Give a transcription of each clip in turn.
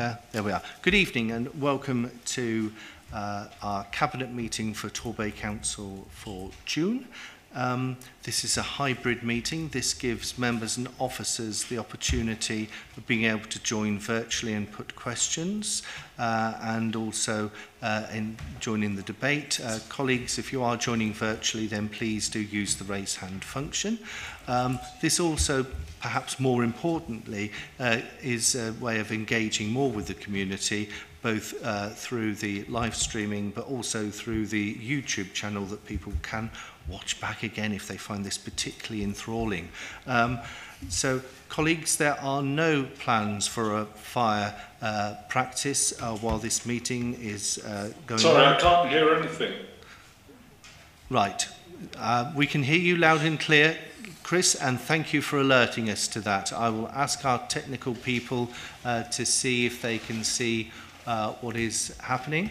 Yeah, there we are. Good evening and welcome to our Cabinet meeting for Torbay Council for June. This is a hybrid meeting. This gives members and officers the opportunity of being able to join virtually and put questions and also join in the debate. Colleagues, if you are joining virtually, then please do use the raise hand function. This also, perhaps more importantly, is a way of engaging more with the community, both through the live streaming but also through the YouTube channel that people can watch back again if they find this particularly enthralling. So, colleagues, there are no plans for a fire practice while this meeting is going on. Sorry, I can't hear anything. Right. We can hear you loud and clear, Chris, and thank you for alerting us to that. I will ask our technical people to see if they can see what is happening.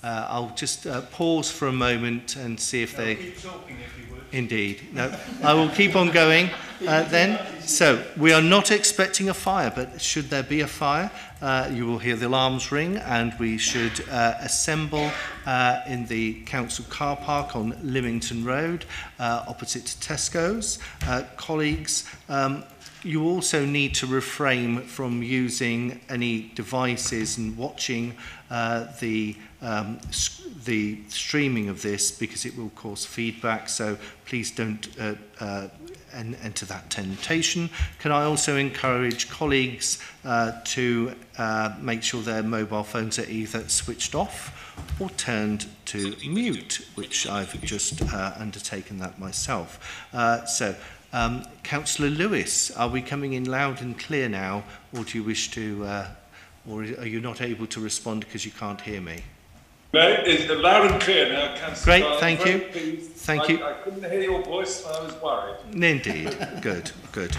I'll just pause for a moment and see if they... Keep talking if you would. Indeed. No, I will keep on going then. So, we are not expecting a fire, but should there be a fire, you will hear the alarms ring and we should assemble in the council car park on Lymington Road, opposite Tesco's. Colleagues, you also need to refrain from using any devices and watching the streaming of this because it will cause feedback, so please don't enter that temptation. Can I also encourage colleagues to make sure their mobile phones are either switched off or turned to mute, which I've just undertaken that myself. Councillor Lewis, are we coming in loud and clear now, or do you wish to, or are you not able to respond because you can't hear me? No, it's loud and clear now, Councillor. Great, thank you. Thank you. I couldn't hear your voice, so I was worried. Indeed, good, good.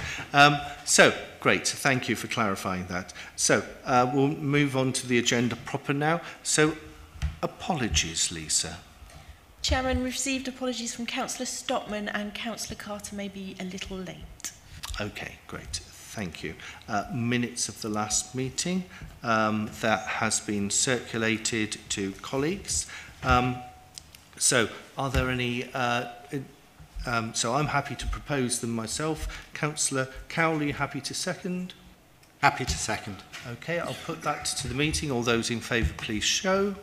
So, great, thank you for clarifying that. So, we'll move on to the agenda proper now. So, apologies, Lisa. Chairman, received apologies from Councillor Stockman and Councillor Carter may be a little late. Okay, great. Thank you. Minutes of the last meeting that has been circulated to colleagues. So, are there any... so, I'm happy to propose them myself. Councillor Cowley, happy to second? Happy to second. Okay, I'll put that to the meeting. All those in favour, please show.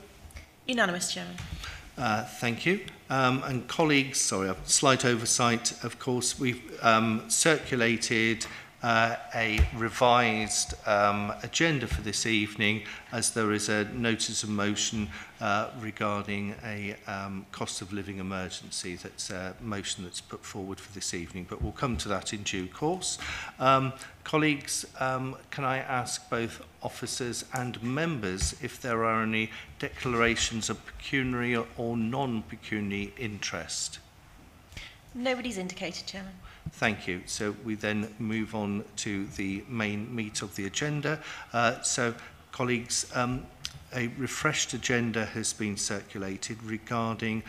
Unanimous, Chairman. Thank you. And colleagues, sorry, a slight oversight, of course, we've circulated a revised agenda for this evening as there is a notice of motion regarding a cost of living emergency. That's a motion that's put forward for this evening, but we'll come to that in due course. Colleagues, can I ask both officers and members if there are any declarations of pecuniary or non-pecuniary interest? Nobody's indicated, Chairman. Thank you. So we then move on to the main meat of the agenda. So, colleagues, a refreshed agenda has been circulated regarding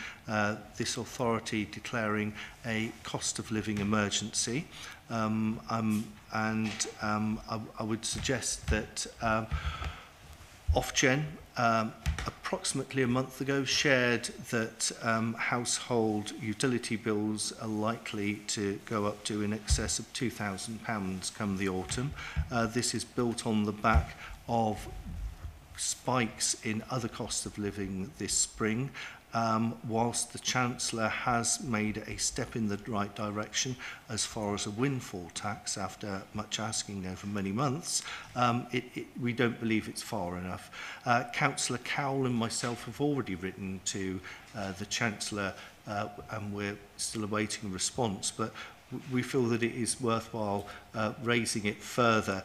this authority declaring a cost of living emergency. I would suggest that Ofgem, approximately a month ago, shared that household utility bills are likely to go up to in excess of £2,000 come the autumn. This is built on the back of spikes in other costs of living this spring. Whilst the Chancellor has made a step in the right direction as far as a windfall tax after much asking over many months, we don't believe it's far enough. Councillor Cowell and myself have already written to the Chancellor and we're still awaiting a response, but we feel that it is worthwhile raising it further.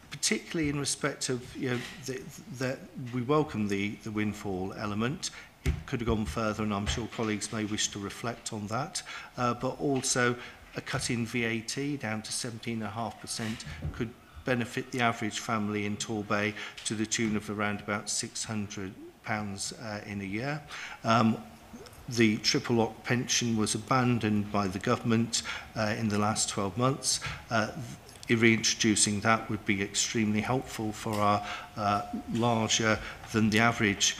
Particularly in respect of, that we welcome the windfall element. It could have gone further, and I'm sure colleagues may wish to reflect on that. But also, a cut in VAT down to 17.5% could benefit the average family in Torbay to the tune of around about £600 in a year. The triple lock pension was abandoned by the government in the last 12 months. reintroducing that would be extremely helpful for our larger than the average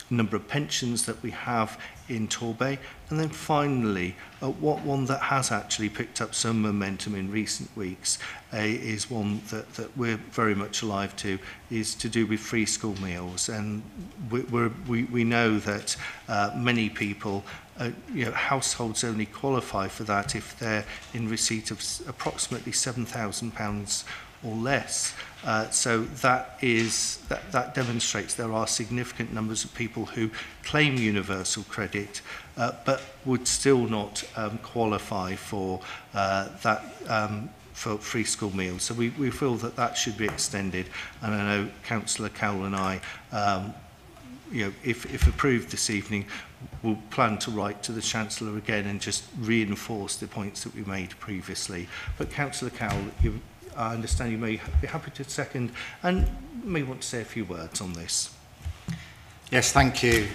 number of pensions that we have in Torbay. And then finally, one that has actually picked up some momentum in recent weeks is one that we're very much alive to, is to do with free school meals. And we know that many people, households only qualify for that if they're in receipt of approximately £7,000 or less. So that demonstrates there are significant numbers of people who claim universal credit but would still not qualify for for free school meals. So we feel that should be extended, and I know Councillor Cowell and I, if approved this evening, will plan to write to the Chancellor again and just reinforce the points that we made previously. But Councillor Cowell, I understand you may be happy to second and may want to say a few words on this. Yes, thank you,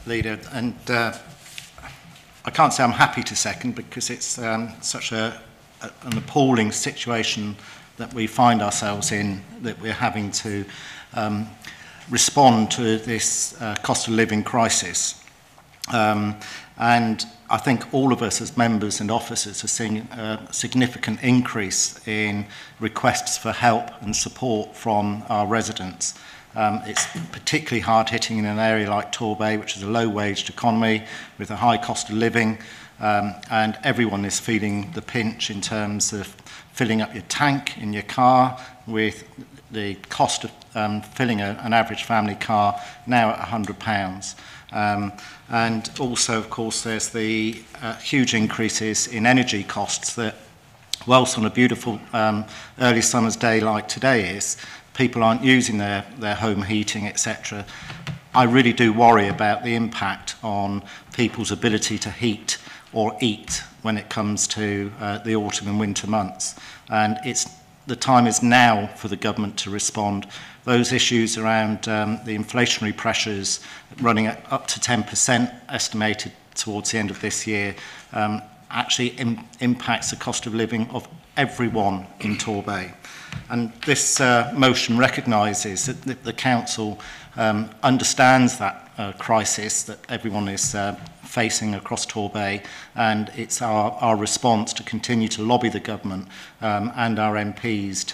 Leader. And I can't say I'm happy to second because it's such an appalling situation that we find ourselves in, that we're having to respond to this cost of living crisis. And I think all of us as members and officers are seeing a significant increase in requests for help and support from our residents. It's particularly hard hitting in an area like Torbay, which is a low-waged economy with a high cost of living, and everyone is feeling the pinch in terms of filling up your tank in your car, with the cost of filling an average family car now at £100. And also, of course, there's the huge increases in energy costs that, whilst on a beautiful early summer's day like today is, people aren't using their home heating, etc. I really do worry about the impact on people's ability to heat or eat when it comes to the autumn and winter months. And the time is now for the government to respond. Those issues around the inflationary pressures running at up to 10% estimated towards the end of this year actually impacts the cost of living of everyone in Torbay. And this motion recognises that the Council understands that crisis that everyone is facing across Torbay, and it's our response to continue to lobby the government and our MPs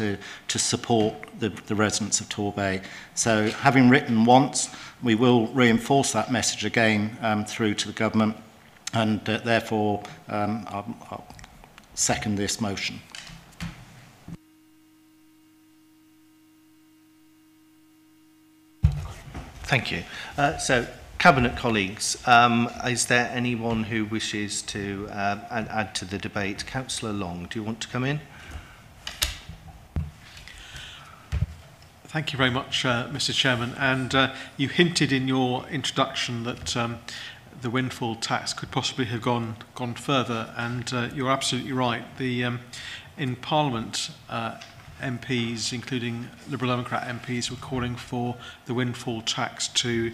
to support the residents of Torbay. So, having written once, we will reinforce that message again through to the government, and therefore I'll second this motion. Thank you. So, Cabinet colleagues, is there anyone who wishes to add to the debate? Councillor Long, do you want to come in? Thank you very much, Mr. Chairman. And you hinted in your introduction that the windfall tax could possibly have gone further, and you're absolutely right. In Parliament, MPs, including Liberal Democrat MPs, were calling for the windfall tax to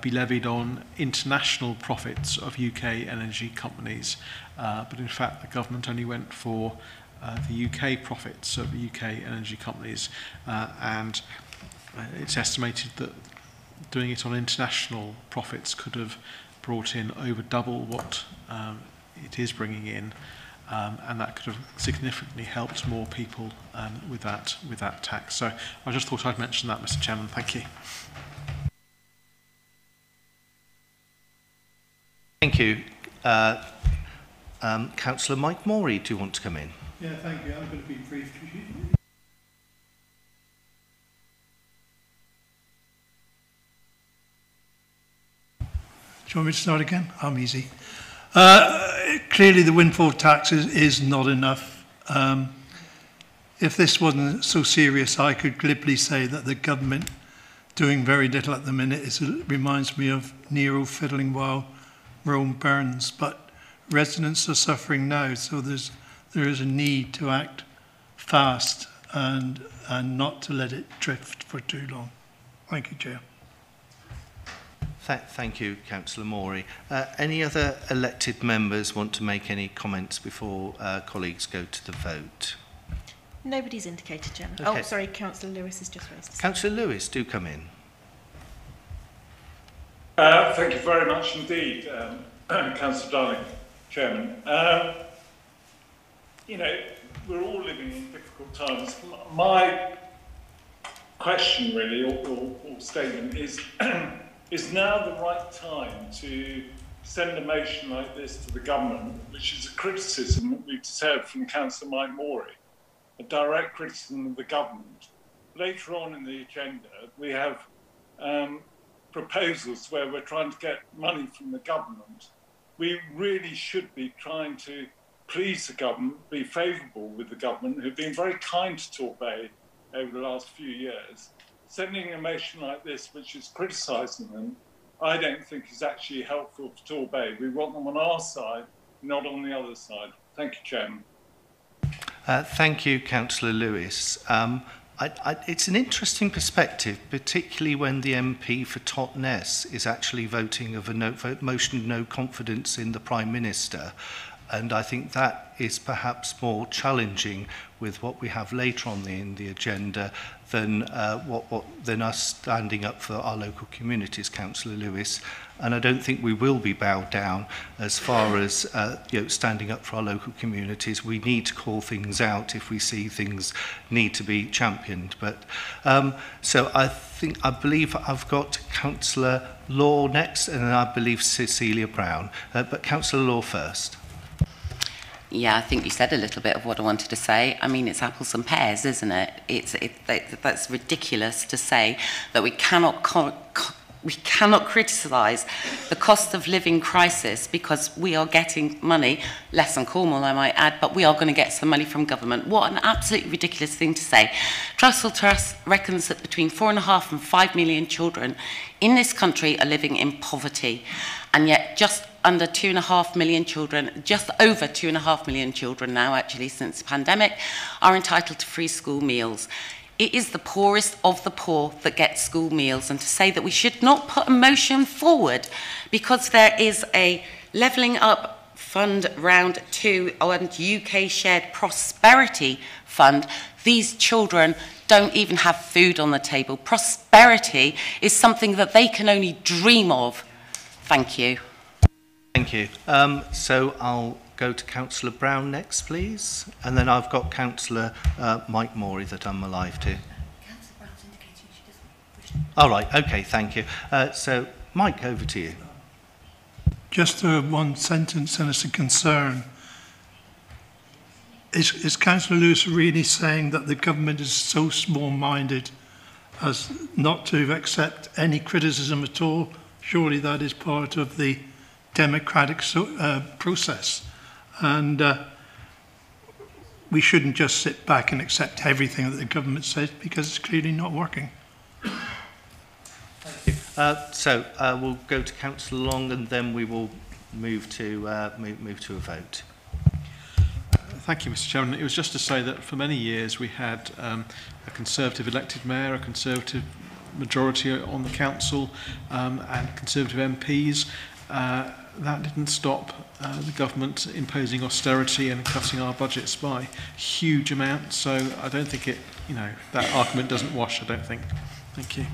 be levied on international profits of UK energy companies. But in fact, the government only went for the UK profits of UK energy companies. And it's estimated that doing it on international profits could have brought in over double what it is bringing in. And that could have significantly helped more people with that tax. So I just thought I'd mention that, Mr. Chairman. Thank you. Thank you. Councillor Mike Morey, do you want to come in? Yeah, thank you. I'm going to be brief. Do you want me to start again? I'm easy. Clearly the windfall tax is not enough. If this wasn't so serious, I could glibly say that the government doing very little at the minute reminds me of Nero fiddling while Rome burns. But residents are suffering now, so there is a need to act fast and not to let it drift for too long. Thank you, Chair. Thank you, Councillor Morey. Any other elected members want to make any comments before colleagues go to the vote? Nobody's indicated, Chairman. Okay. Oh, sorry, Councillor Lewis has just raised his hand. Councillor Lewis, do come in. Thank you very much indeed, Councillor Darling, Chairman. You know, we're all living in difficult times. My question really, or statement is, is now the right time to send a motion like this to the government, which is a criticism that we've just heard from Councillor Mike Morey, a direct criticism of the government. Later on in the agenda, we have proposals where we're trying to get money from the government. We really should be trying to please the government, be favourable with the government, who've been very kind to Torbay over the last few years. Sending a motion like this, which is criticising them, I don't think is actually helpful for Torbay. We want them on our side, not on the other side. Thank you, Chairman. Thank you, Councillor Lewis. It's an interesting perspective, particularly when the MP for Totnes is actually voting of a motion of no confidence in the Prime Minister. And I think that is perhaps more challenging with what we have later on in the agenda than than us standing up for our local communities, Councillor Lewis. And I don't think we will be bowed down as far as standing up for our local communities. We need to call things out if we see things need to be championed. But so I believe I've got Councillor Law next, and then I believe Cecilia Brown. But Councillor Law first. Yeah, I think you said a little bit of what I wanted to say. I mean, it's apples and pears, isn't it? That's ridiculous to say that we cannot criticise the cost of living crisis because we are getting money, less than Cornwall, I might add, but we are going to get some money from government. What an absolutely ridiculous thing to say. Trussell Trust reckons that between 4.5 and 5 million children in this country are living in poverty, and yet just under 2.5 million children, just over 2.5 million children now actually since the pandemic, are entitled to free school meals. It is the poorest of the poor that get school meals, and to say that we should not put a motion forward because there is a Levelling Up Fund Round 2 and UK Shared Prosperity Fund, these children don't even have food on the table. Prosperity is something that they can only dream of. Thank you. Thank you. So I'll go to Councillor Brown next, please. And then I've got Councillor Mike Morey that I'm alive to. Councillor Brown's indicating she doesn't wish to. All right, okay, thank you. So, Mike, over to you. Just one sentence, and it's a concern. Is Councillor Lewis really saying that the government is so small-minded as not to accept any criticism at all? Surely that is part of the democratic process. And we shouldn't just sit back and accept everything that the government says because it's clearly not working. So we'll go to Councillor Long, and then we will move to a vote. Thank you, Mr. Chairman. It was just to say that for many years we had a Conservative elected mayor, a Conservative majority on the council, and Conservative MPs. That didn't stop the government imposing austerity and cutting our budgets by huge amounts. So I don't think that argument doesn't wash, I don't think. Thank you.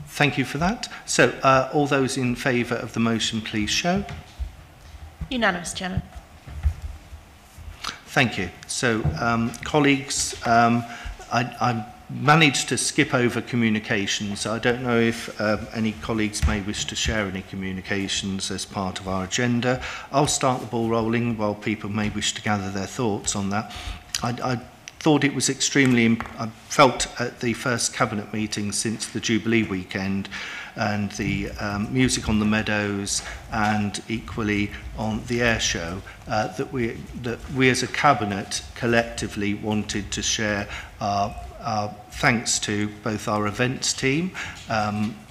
Thank you for that. So all those in favour of the motion, please show. Unanimous, Chairman. Thank you. So, colleagues, I managed to skip over communications. I don't know if any colleagues may wish to share any communications as part of our agenda. I'll start the ball rolling while people may wish to gather their thoughts on that. I thought it was I felt at the first Cabinet meeting since the Jubilee weekend and the Music on the Meadows and equally on the air show that we as a Cabinet collectively wanted to share our thanks to both our events team,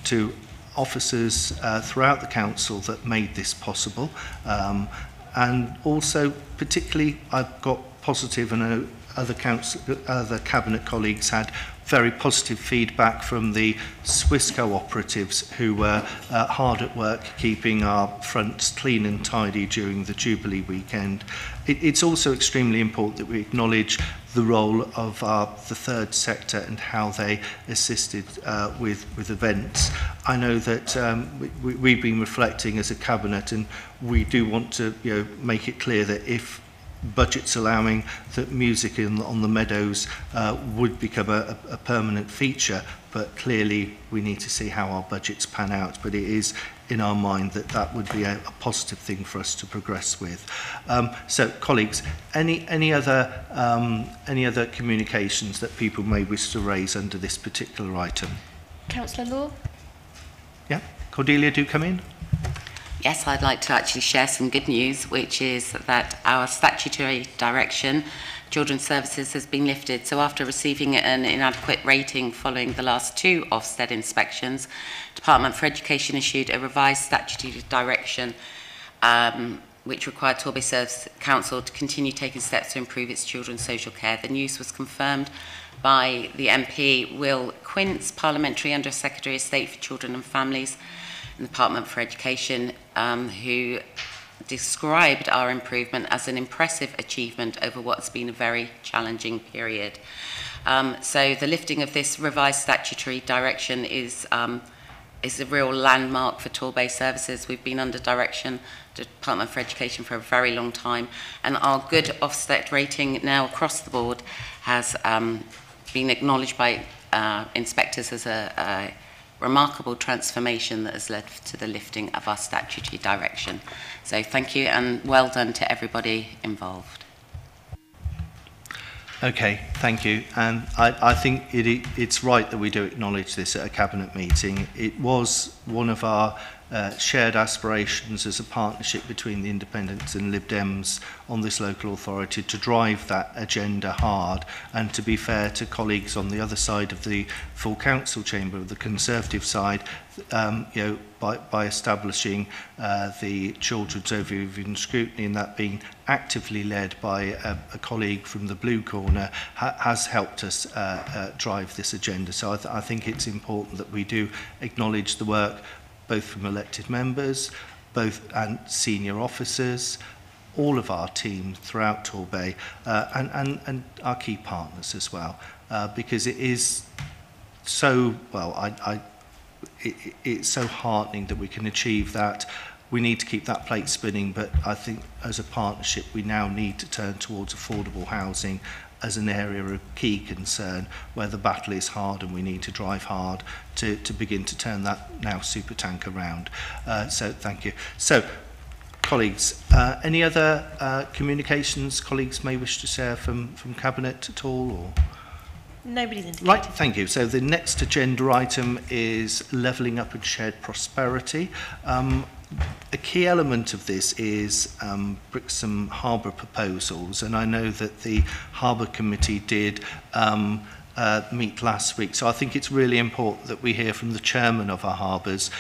to officers throughout the council that made this possible, and also particularly I've got positive and other Cabinet colleagues had very positive feedback from the Swiss cooperatives who were hard at work keeping our fronts clean and tidy during the Jubilee weekend. It's also extremely important that we acknowledge the role of the third sector and how they assisted with events. I know that we've been reflecting as a cabinet, and we do want to make it clear that if budgets allowing, that music on the meadows would become a permanent feature, but clearly we need to see how our budgets pan out. But it is in our mind that that would be a positive thing for us to progress with. So, colleagues, any other communications that people may wish to raise under this particular item? Councillor Law? Yeah, Cordelia, do come in. Yes, I'd like to actually share some good news, which is that our statutory direction, Children's Services, has been lifted. So after receiving an inadequate rating following the last 2 Ofsted inspections, Department for Education issued a revised statutory direction which required Torbay Service Council to continue taking steps to improve its children's social care. The news was confirmed by the MP Will Quince, Parliamentary Under Secretary of State for Children and Families, in the Department for Education, who described our improvement as an impressive achievement over what's been a very challenging period. So the lifting of this revised statutory direction is a real landmark for Torbay Services. We've been under direction of the Department for Education for a very long time, and our good Ofsted rating now across the board has been acknowledged by inspectors as a remarkable transformation that has led to the lifting of our statutory direction. So thank you, and well done to everybody involved. Okay, thank you. And I think it's right that we do acknowledge this at a cabinet meeting. It was one of our shared aspirations as a partnership between the Independents and Lib Dems on this local authority to drive that agenda hard, and to be fair to colleagues on the other side of the full council chamber, the Conservative side, by establishing the Children's Overview Scrutiny, and that being actively led by a colleague from the Blue Corner, has helped us drive this agenda. So I think it's important that we do acknowledge the work both from elected members, and senior officers, all of our team throughout Torbay, and our key partners as well, because it is so, it's so heartening that we can achieve that. We need to keep that plate spinning, but I think as a partnership we now need to turn towards affordable housing as an area of key concern, where the battle is hard and we need to drive hard to begin to turn that now super tank around. So thank you. So, colleagues, any other communications colleagues may wish to share from Cabinet at all? Or? Nobody's indicated. Right, thank you. So the next agenda item is levelling up and shared prosperity. A key element of this is Brixham Harbour proposals, and I know that the Harbour Committee did meet last week, so I think it's really important that we hear from the chairman of our harbours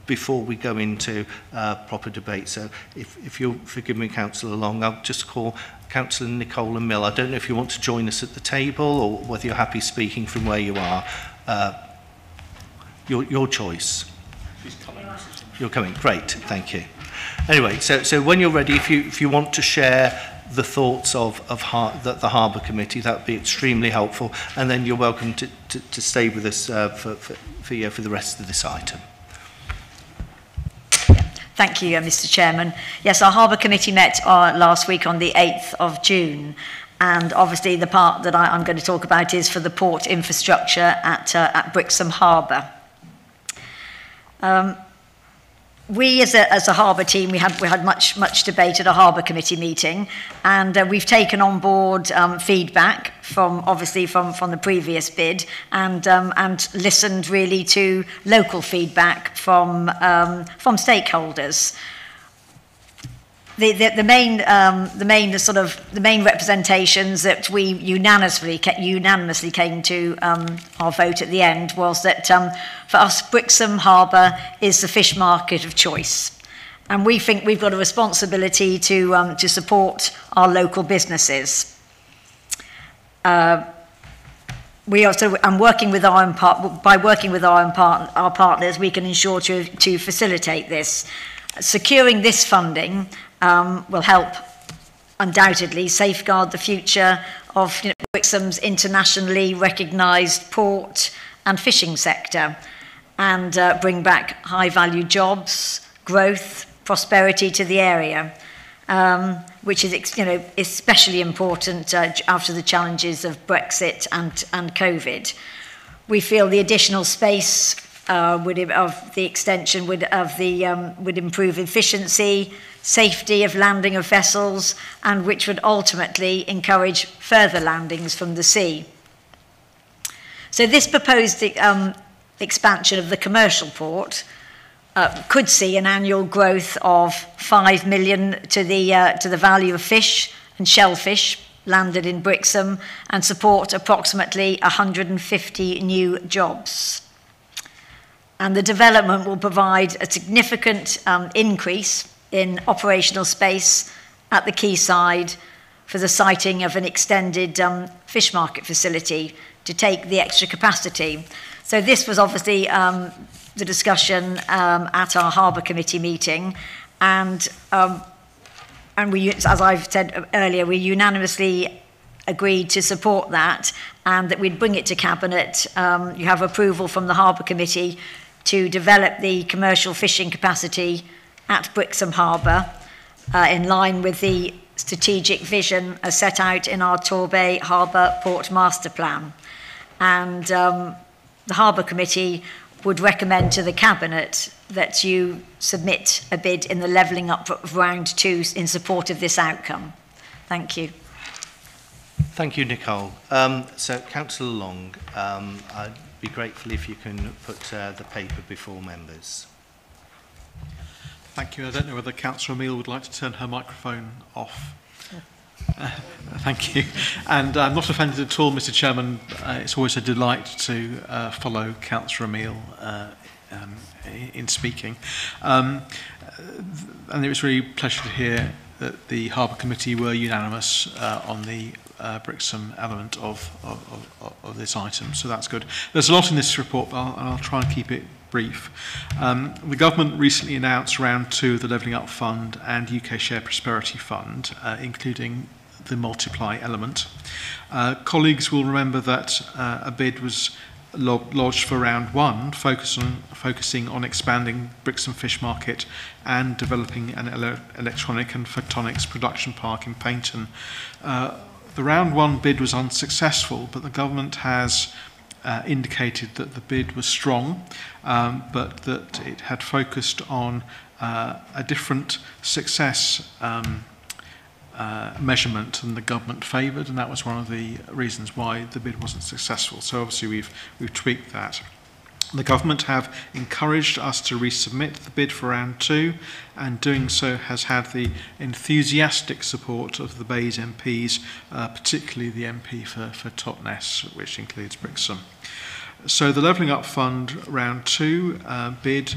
before we go into proper debate. So if you'll forgive me, Councillor Long, I'll just call Councillor Nicola Mill. I don't know if you want to join us at the table or whether you're happy speaking from where you are. Your choice. She's coming. You're coming. Great, thank you. Anyway, so when you're ready, if you want to share the thoughts of the Harbour Committee, that would be extremely helpful. And then you're welcome to stay with us for the rest of this item. Thank you, Mr. Chairman. Yes, our Harbour Committee met last week on the 8th of June. And obviously the part that I'm going to talk about is for the port infrastructure at Brixham Harbour. We, as a harbour team, we had much debate at a Harbour Committee meeting, and we've taken on board feedback from the previous bid, and listened really to local feedback from stakeholders. The main representations that we unanimously came to our vote at the end was that for us, Brixham Harbour is the fish market of choice, and we think we've got a responsibility to support our local businesses. we also, and working with our by working with our partners, we can ensure to facilitate this. Securing this funding will help undoubtedly safeguard the future of Brixham's internationally recognised port and fishing sector, and bring back high-value jobs, growth, prosperity to the area, which is especially important after the challenges of Brexit and COVID. We feel the additional space of the extension would improve efficiency, safety of landing of vessels, and which would ultimately encourage further landings from the sea. So this proposed expansion of the commercial port could see an annual growth of 5 million to the value of fish and shellfish landed in Brixham, and support approximately 150 new jobs. And the development will provide a significant increase in operational space at the quayside for the siting of an extended fish market facility to take the extra capacity. So this was obviously the discussion at our Harbour Committee meeting, and we, as I've said earlier, we unanimously agreed to support that, and that we'd bring it to Cabinet. You have approval from the Harbour Committee to develop the commercial fishing capacity at Brixham Harbour in line with the strategic vision as set out in our Torbay Harbour Port Master Plan. And the Harbour Committee would recommend to the Cabinet that you submit a bid in the levelling up of round 2 in support of this outcome. Thank you. Thank you, Nicole. So, Councillor Long, I'd be grateful if you can put the paper before members. Thank you. I don't know whether Councillor Emile would like to turn her microphone off. Thank you. And I'm not offended at all, Mr. Chairman. It's always a delight to follow Councillor Emile in speaking. And it was really a pleasure to hear that the Harbour Committee were unanimous on the Brixham element of this item, so that's good. There's a lot in this report, but I'll try and keep it brief. The government recently announced round 2 of the Levelling Up Fund and UK Share Prosperity Fund, including the multiply element. Colleagues will remember that a bid was lodged for round 1, focusing on expanding Brixham Fish Market and developing an electronic and photonics production park in Paignton. The round 1 bid was unsuccessful, but the government has indicated that the bid was strong, but that it had focused on a different success measurement than the government favoured, and that was one of the reasons why the bid wasn't successful. So obviously we've tweaked that. The government have encouraged us to resubmit the bid for round 2, and doing so has had the enthusiastic support of the Bays MPs, particularly the MP for Totnes, which includes Brixham. So the Levelling Up Fund round 2 bid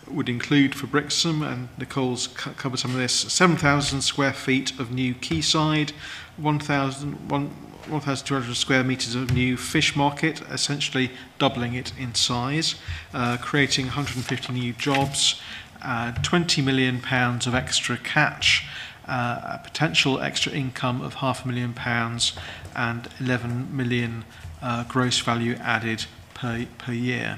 would include for Brixham, and Nicole's covered some of this, 7,000 square feet of new quayside, 1,200 square metres of new fish market, essentially doubling it in size, creating 150 new jobs, £20 million of extra catch, a potential extra income of £500,000, and 11 million gross value added per year.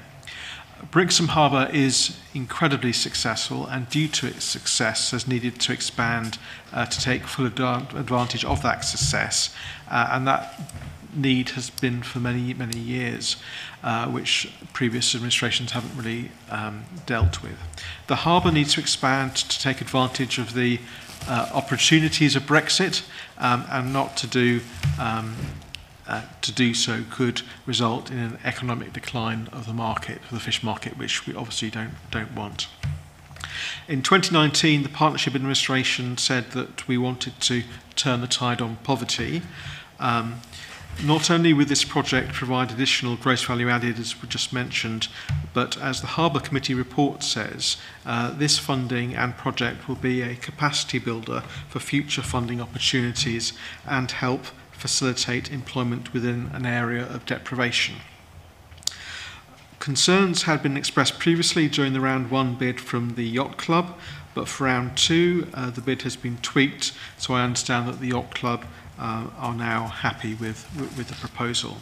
Brixham Harbour is incredibly successful, and due to its success has needed to expand to take full advantage of that success, and that need has been for many, many years, which previous administrations haven't really dealt with. The harbour needs to expand to take advantage of the opportunities of Brexit, and not to do so could result in an economic decline of the market, for the fish market, which we obviously don't want. In 2019, the Partnership Administration said that we wanted to turn the tide on poverty. Not only will this project provide additional gross value added, as we just mentioned, but as the Harbour Committee report says, this funding and project will be a capacity builder for future funding opportunities and help facilitate employment within an area of deprivation. Concerns had been expressed previously during the round 1 bid from the Yacht Club, but for round 2 the bid has been tweaked, so I understand that the Yacht Club are now happy with the proposal.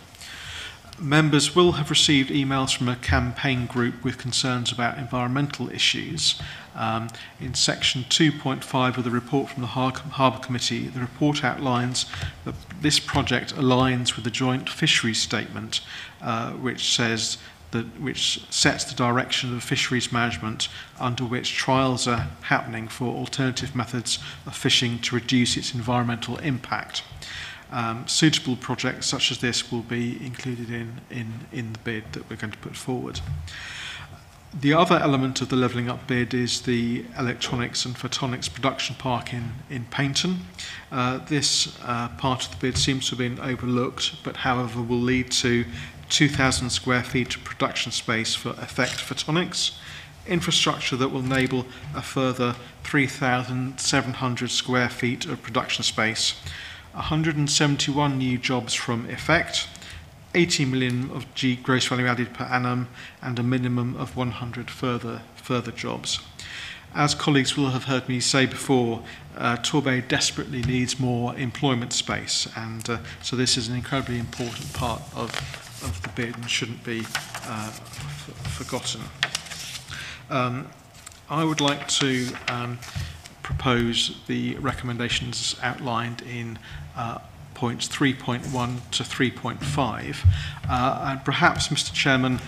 Members will have received emails from a campaign group with concerns about environmental issues. In section 2.5 of the report from the Harbour Committee, the report outlines that this project aligns with the joint fisheries statement, which sets the direction of fisheries management under which trials are happening for alternative methods of fishing to reduce its environmental impact. Suitable projects such as this will be included in the bid that we're going to put forward. The other element of the Levelling Up bid is the electronics and photonics production park in Paignton. This part of the bid seems to have been overlooked, but however will lead to 2,000 square feet of production space for Effect Photonics, infrastructure that will enable a further 3,700 square feet of production space, 171 new jobs from Effect, 80 million of gross value added per annum, and a minimum of 100 further jobs. As colleagues will have heard me say before, Torbay desperately needs more employment space, and so this is an incredibly important part of the bid and shouldn't be forgotten. I would like to propose the recommendations outlined in points 3.1 to 3.5. And perhaps, Mr. Chairman,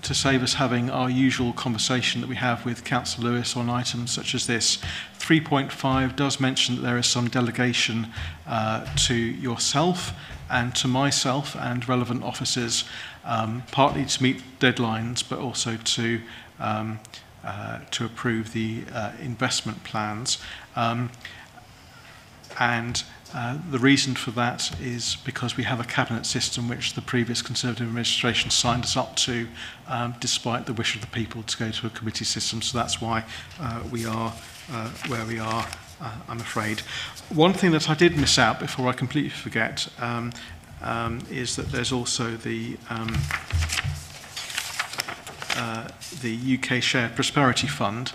to save us having our usual conversation that we have with Councillor Lewis on items such as this, 3.5 does mention that there is some delegation to yourself and to myself and relevant officers, partly to meet deadlines, but also to approve the investment plans. The reason for that is because we have a cabinet system which the previous Conservative administration signed us up to, despite the wish of the people to go to a committee system. So that's why we are where we are, I'm afraid. One thing that I did miss out before I completely forget is that there's also the UK Shared Prosperity Fund.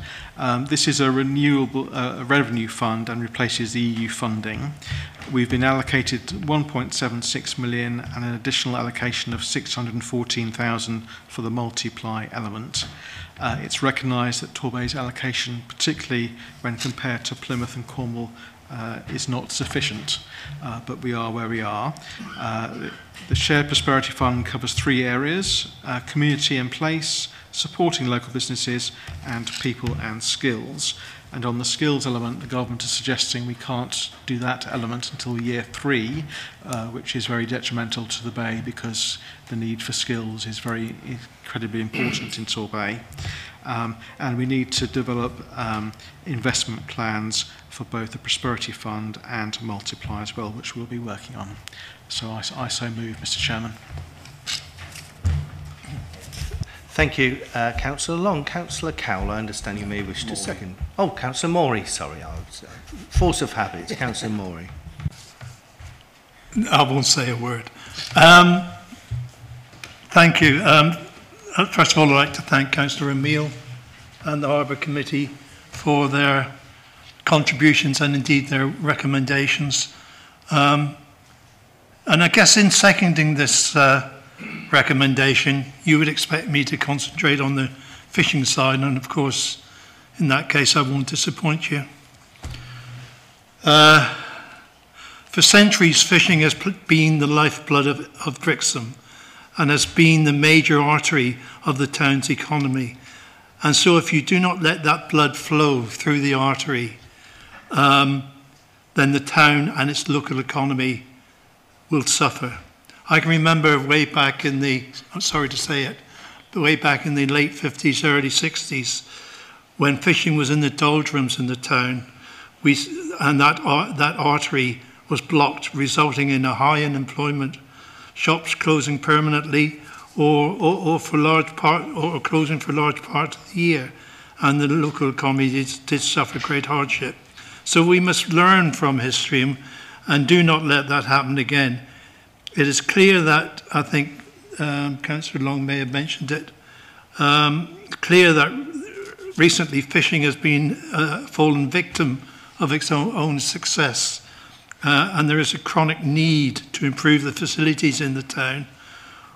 This is a renewable revenue fund and replaces the EU funding. We've been allocated 1.76 million and an additional allocation of 614,000 for the multiply element. It's recognised that Torbay's allocation, particularly when compared to Plymouth and Cornwall, is not sufficient, but we are where we are. The Shared Prosperity Fund covers 3 areas: community and place, supporting local businesses, and people and skills. And on the skills element, the government is suggesting we can't do that element until year 3, which is very detrimental to the Bay because the need for skills is very incredibly important in Torbay. And we need to develop investment plans for both the Prosperity Fund and Multiply as well, which we'll be working on. So I so move, Mr. Chairman. Thank you, Councillor Long. Councillor Cowell, I understand you may wish to second. Oh, Councillor Morey, sorry. Force of habit, Councillor Morey. I won't say a word. Thank you. First of all, I'd like to thank Councillor Emile and the Harbour Committee for their contributions and indeed their recommendations. And I guess in seconding this recommendation, you would expect me to concentrate on the fishing side, and of course, in that case, I won't disappoint you. For centuries, fishing has been the lifeblood of Brixham and has been the major artery of the town's economy. And so if you do not let that blood flow through the artery, then the town and its local economy will suffer. I can remember way back in the, I'm sorry to say it, but way back in the late 50s, early 60s, when fishing was in the doldrums in the town, and that artery was blocked, resulting in a high unemployment, shops closing permanently or for large part, or closing for large part of the year, and the local economy did suffer great hardship. So we must learn from history, and do not let that happen again. It is clear that, I think Councillor Long may have mentioned it, clear that recently fishing has been fallen victim of its own success, and there is a chronic need to improve the facilities in the town,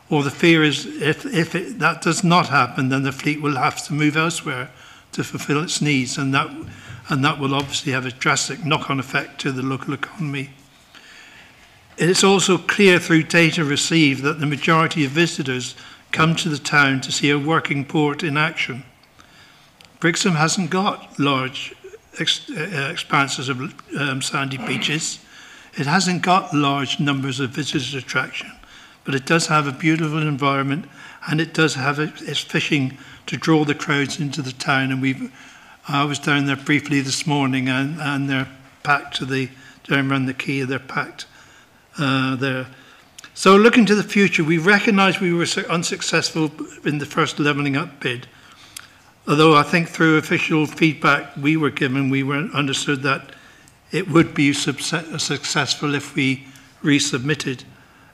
or the fear is if that does not happen, then the fleet will have to move elsewhere to fulfil its needs, and that will obviously have a drastic knock-on effect to the local economy. It is also clear through data received that the majority of visitors come to the town to see a working port in action. Brixham hasn't got large expanses of sandy beaches. It hasn't got large numbers of visitors attraction, but it does have a beautiful environment, and it does have its fishing to draw the crowds into the town. And I was down there briefly this morning, and they're packed to the down around the quay. They're packed there. So looking to the future, we recognise we were unsuccessful in the first levelling up bid. Although I think through official feedback we were given, we were understood that it would be successful if we resubmitted.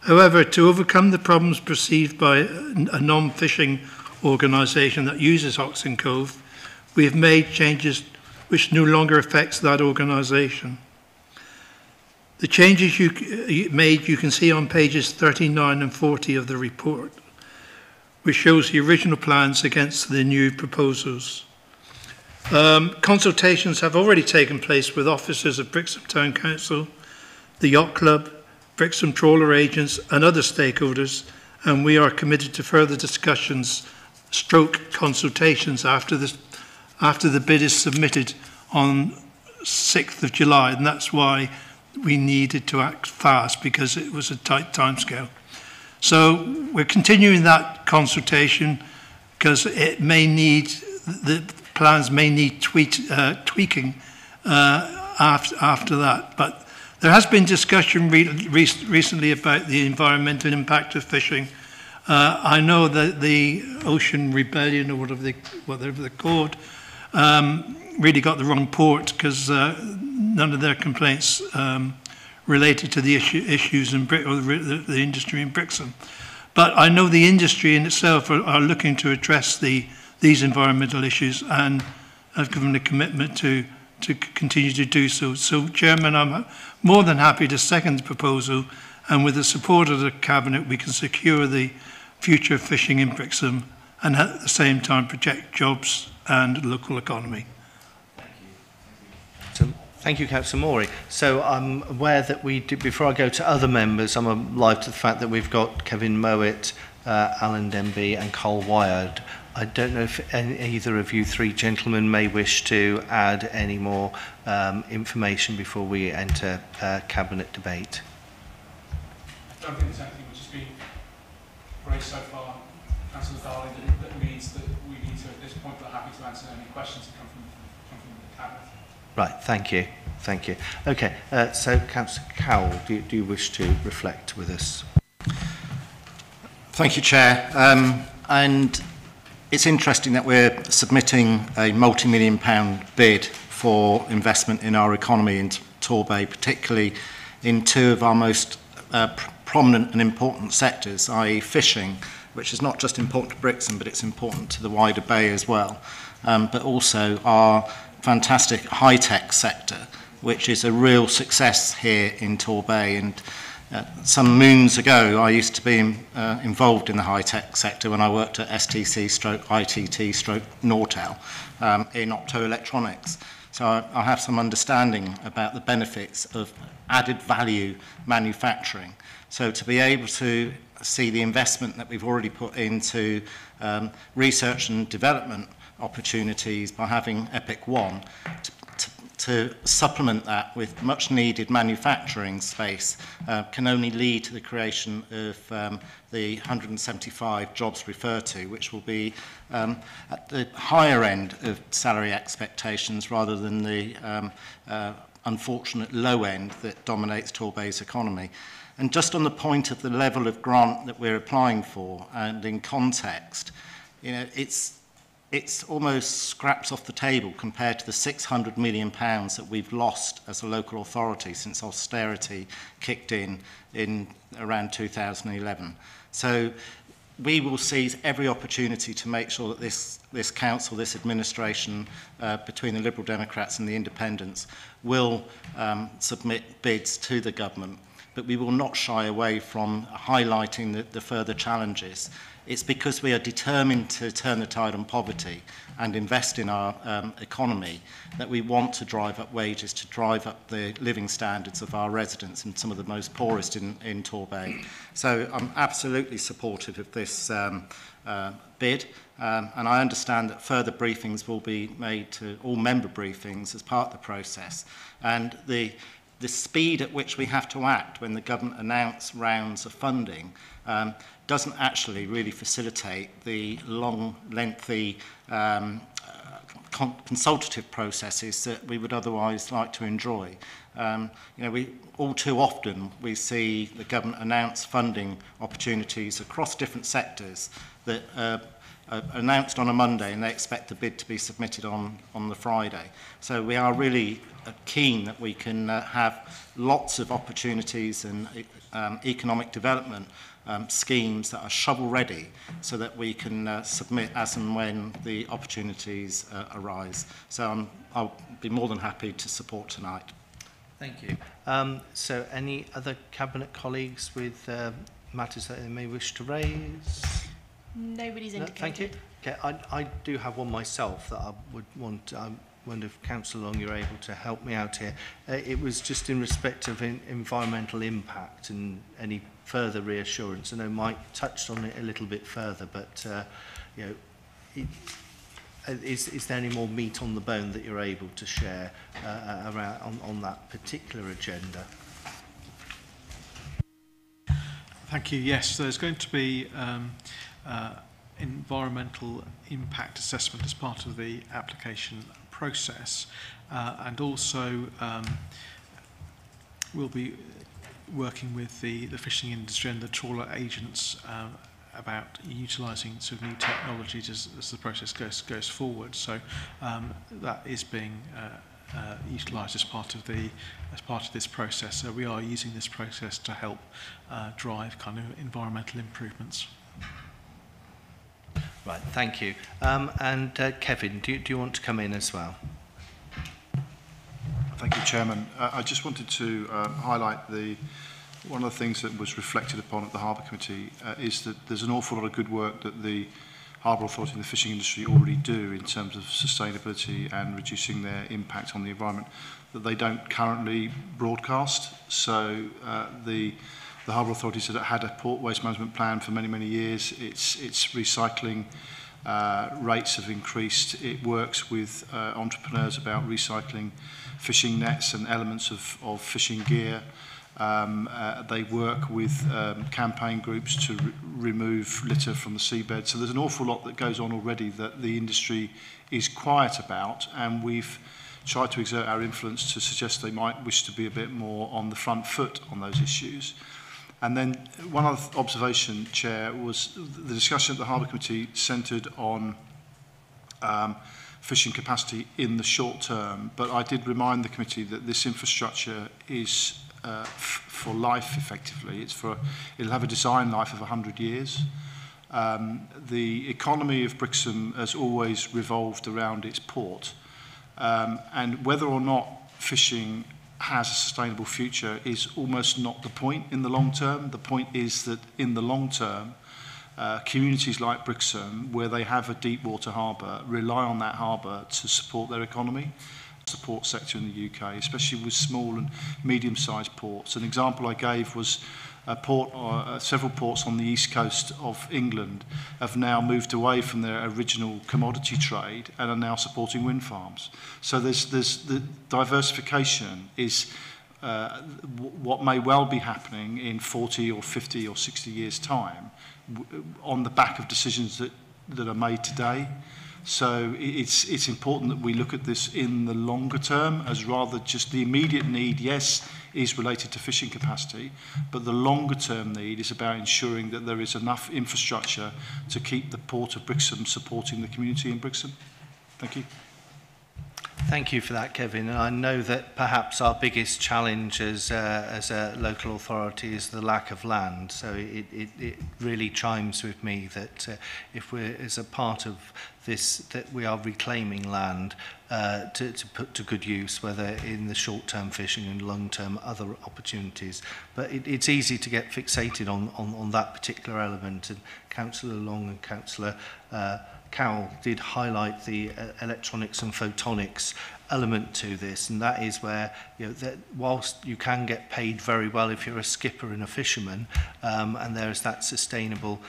However, to overcome the problems perceived by a non-fishing organisation that uses Oxon Cove, we have made changes which no longer affects that organisation. The changes you made, you can see on pages 39 and 40 of the report, which shows the original plans against the new proposals. Consultations have already taken place with officers of Brixham Town Council, the Yacht Club, Brixham trawler agents and other stakeholders, and we are committed to further discussions stroke consultations after the bid is submitted on 6th of July, and that's why we needed to act fast, because it was a tight timescale. So we're continuing that consultation because it may need, the plans may need tweaking after that. But there has been discussion recently about the environmental impact of fishing. I know that the Ocean Rebellion, or whatever they're called, really got the wrong port, because none of their complaints related to the issues in the industry in Brixham. But I know the industry in itself are looking to address these environmental issues, and have given a commitment to continue to do so. So, Chairman, I'm more than happy to second the proposal, and with the support of the Cabinet, we can secure the future of fishing in Brixham and at the same time protect jobs and local economy. Thank you, Councillor Morey. So I'm aware that before I go to other members, I'm alive to the fact that we've got Kevin Mowat, Alan Denby and Carl Wyard. I don't know if either of you three gentlemen may wish to add any more information before we enter Cabinet debate. I don't think there's anything which has been raised so far, Councillor Darling, that means that we need to, at this point, we're happy to answer any questions that come from the Cabinet. Right, thank you. Thank you. Okay, so Councillor Cowell, do you wish to reflect with us? Thank you, Chair. And it's interesting that we're submitting a multi-million pound bid for investment in our economy in Torbay, particularly in two of our most prominent and important sectors, i.e. fishing, which is not just important to Brixham, but it's important to the wider bay as well, but also our fantastic high-tech sector, which is a real success here in Torbay. And some moons ago, I used to be involved in the high-tech sector when I worked at STC/ITT/Nortel in optoelectronics. So I have some understanding about the benefits of added value manufacturing. So to be able to see the investment that we've already put into research and development opportunities by having EPIC One to supplement that with much needed manufacturing space can only lead to the creation of the 175 jobs referred to, which will be at the higher end of salary expectations rather than the unfortunate low end that dominates Torbay's economy. And just on the point of the level of grant that we're applying for, and in context, you know, it's it's almost scraps off the table compared to the £600 million that we've lost as a local authority since austerity kicked in around 2011. So we will seize every opportunity to make sure that this council, this administration, between the Liberal Democrats and the Independents, will submit bids to the government. But we will not shy away from highlighting the further challenges. It's because we are determined to turn the tide on poverty and invest in our economy that we want to drive up wages, to drive up the living standards of our residents and some of the most poorest in Torbay. So I'm absolutely supportive of this bid, and I understand that further briefings will be made to all member briefings as part of the process. And the speed at which we have to act when the government announce rounds of funding doesn't actually really facilitate the long, lengthy consultative processes that we would otherwise like to enjoy. You know, all too often we see the government announce funding opportunities across different sectors that are announced on a Monday and they expect the bid to be submitted on the Friday. So we are really keen that we can have lots of opportunities and economic development schemes that are shovel ready so that we can submit as and when the opportunities arise. So I'll be more than happy to support tonight. Thank you. So any other Cabinet colleagues with matters that they may wish to raise? Nobody's indicated. Thank you. Okay, I do have one myself that I would want. I wonder if Councillor Long, you're able to help me out here. It was just in respect of environmental impact and any further reassurance. I know Mike touched on it a little bit further, but you know, is there any more meat on the bone that you're able to share around on that particular agenda? Thank you. Yes, there's going to be environmental impact assessment as part of the application process, and also we'll be working with the fishing industry and the trawler agents about utilising sort of new technologies as the process goes forward. So that is being utilised as part of this process. So we are using this process to help drive kind of environmental improvements. Right, thank you. And Kevin, do you want to come in as well? Thank you, Chairman. I just wanted to highlight one of the things that was reflected upon at the Harbour Committee is that there's an awful lot of good work that the Harbour Authority and the fishing industry already do in terms of sustainability and reducing their impact on the environment that they don't currently broadcast. So the Harbour Authority said it had a port waste management plan for many, many years. Its recycling rates have increased. It works with entrepreneurs about recycling fishing nets and elements of fishing gear. They work with campaign groups to remove litter from the seabed. So there's an awful lot that goes on already that the industry is quiet about, and we've tried to exert our influence to suggest they might wish to be a bit more on the front foot on those issues. And then one other observation, Chair, was the discussion at the Harbour Committee centred on fishing capacity in the short term, but I did remind the committee that this infrastructure is for life, effectively. It'll have a design life of 100 years. The economy of Brixham has always revolved around its port, and whether or not fishing has a sustainable future is almost not the point in the long term. The point is that in the long term, communities like Brixham, where they have a deep water harbour, rely on that harbour to support their economy, support sector in the UK, especially with small and medium-sized ports. An example I gave was a port, several ports on the east coast of England have now moved away from their original commodity trade and are now supporting wind farms. So there's the diversification is what may well be happening in 40 or 50 or 60 years' time on the back of decisions that are made today. So it's important that we look at this in the longer term as rather just the immediate need. Yes, is related to fishing capacity, but the longer term need is about ensuring that there is enough infrastructure to keep the Port of Brixham supporting the community in Brixham. Thank you. Thank you for that, Kevin. And I know that perhaps our biggest challenge as a local authority is the lack of land. So it really chimes with me that if we're, as a part of this, that we are reclaiming land to put to good use, whether in the short-term fishing and long-term other opportunities. But it's easy to get fixated on that particular element. And Councillor Long and Councillor Cowell did highlight the electronics and photonics element to this, and that is where, you know, that whilst you can get paid very well if you're a skipper and a fisherman, and there's that sustainable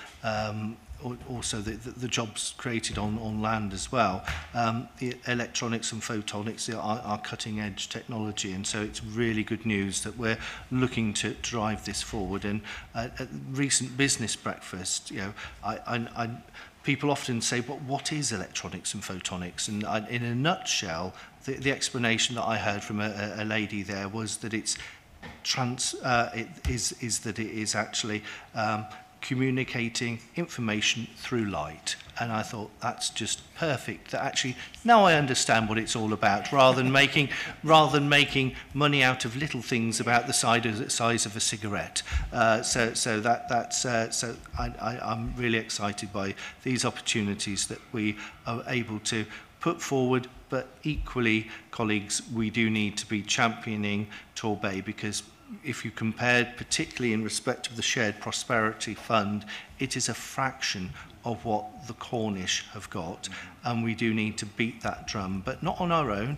also the jobs created on land as well. The electronics and photonics are cutting edge technology, and so it's really good news that we're looking to drive this forward. And at recent business breakfast, you know, people often say, but what is electronics and photonics? And in a nutshell, the explanation that I heard from a lady there was that it's that it is actually communicating information through light. And I thought that's just perfect. That actually now I understand what it's all about, rather than making money out of little things about the size of a cigarette. So I'm really excited by these opportunities that we are able to put forward. But equally, colleagues, we do need to be championing Torbay, because if you compared, particularly in respect of the Shared Prosperity Fund, it is a fraction of what the Cornish have got, and we do need to beat that drum, but not on our own,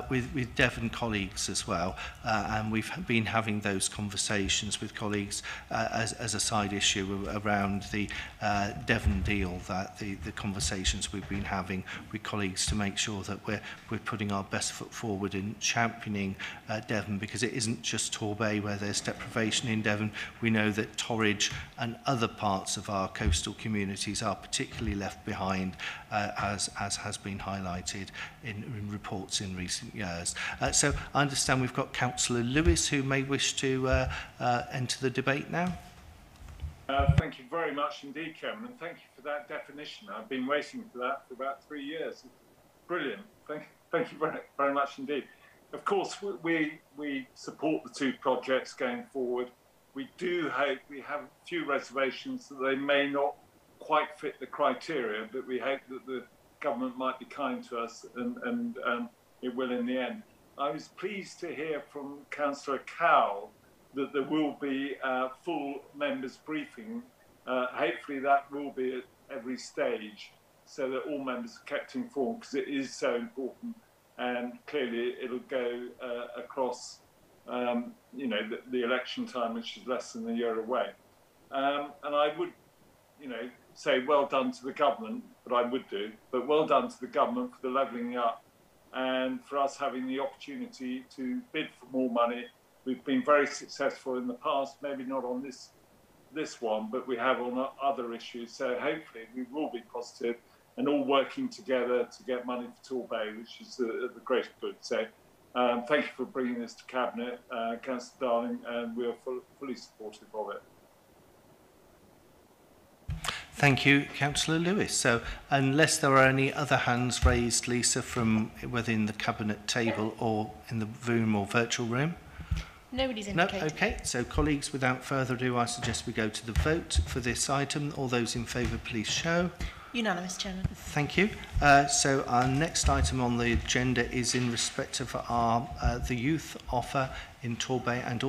with Devon colleagues as well, and we've been having those conversations with colleagues as a side issue around the Devon deal, that the conversations we've been having with colleagues to make sure that we're putting our best foot forward in championing Devon, because it isn't just Torbay where there's deprivation in Devon. We know that Torridge and other parts of our coastal communities are particularly left behind, as has been highlighted in reports in recent years. So I understand we've got Councillor Lewis who may wish to enter the debate now. Thank you very much indeed, Chairman, and thank you for that definition. I've been waiting for that for about 3 years. Brilliant. Thank you very much indeed. Of course, we support the two projects going forward. We do hope, we have a few reservations that they may not quite fit the criteria, but we hope that the government might be kind to us, and it will in the end. I was pleased to hear from Councillor Cowell that there will be a full members briefing. Hopefully that will be at every stage, so that all members are kept informed, because it is so important, and clearly it'll go across you know, the election time, which is less than a year away. And I would, you know, say well done to the government, but well done to the government for the levelling up, and for us having the opportunity to bid for more money. We've been very successful in the past, maybe not on this one, but we have on other issues. So hopefully we will be positive and all working together to get money for Torbay, which is the greater good. So thank you for bringing this to Cabinet, Councillor Darling, and we are fully supportive of it. Thank you, Councillor Lewis. So unless there are any other hands raised, Lisa, from within the Cabinet table or in the room or virtual room? Nobody's indicated. No, okay. So colleagues, without further ado, I suggest we go to the vote for this item. All those in favour, please show. Unanimous, Chairman. Thank you. So our next item on the agenda is in respect of our the youth offer in Torbay, and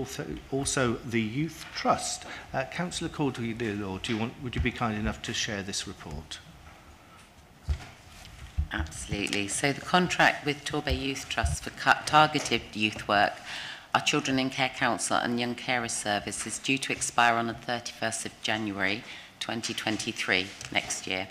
also the Youth Trust. Councillor Cordy-Lord, would you be kind enough to share this report? Absolutely. So the contract with Torbay Youth Trust for targeted youth work, our Children in Care Council and Young Carer Service, is due to expire on the 31st of January 2023, next year.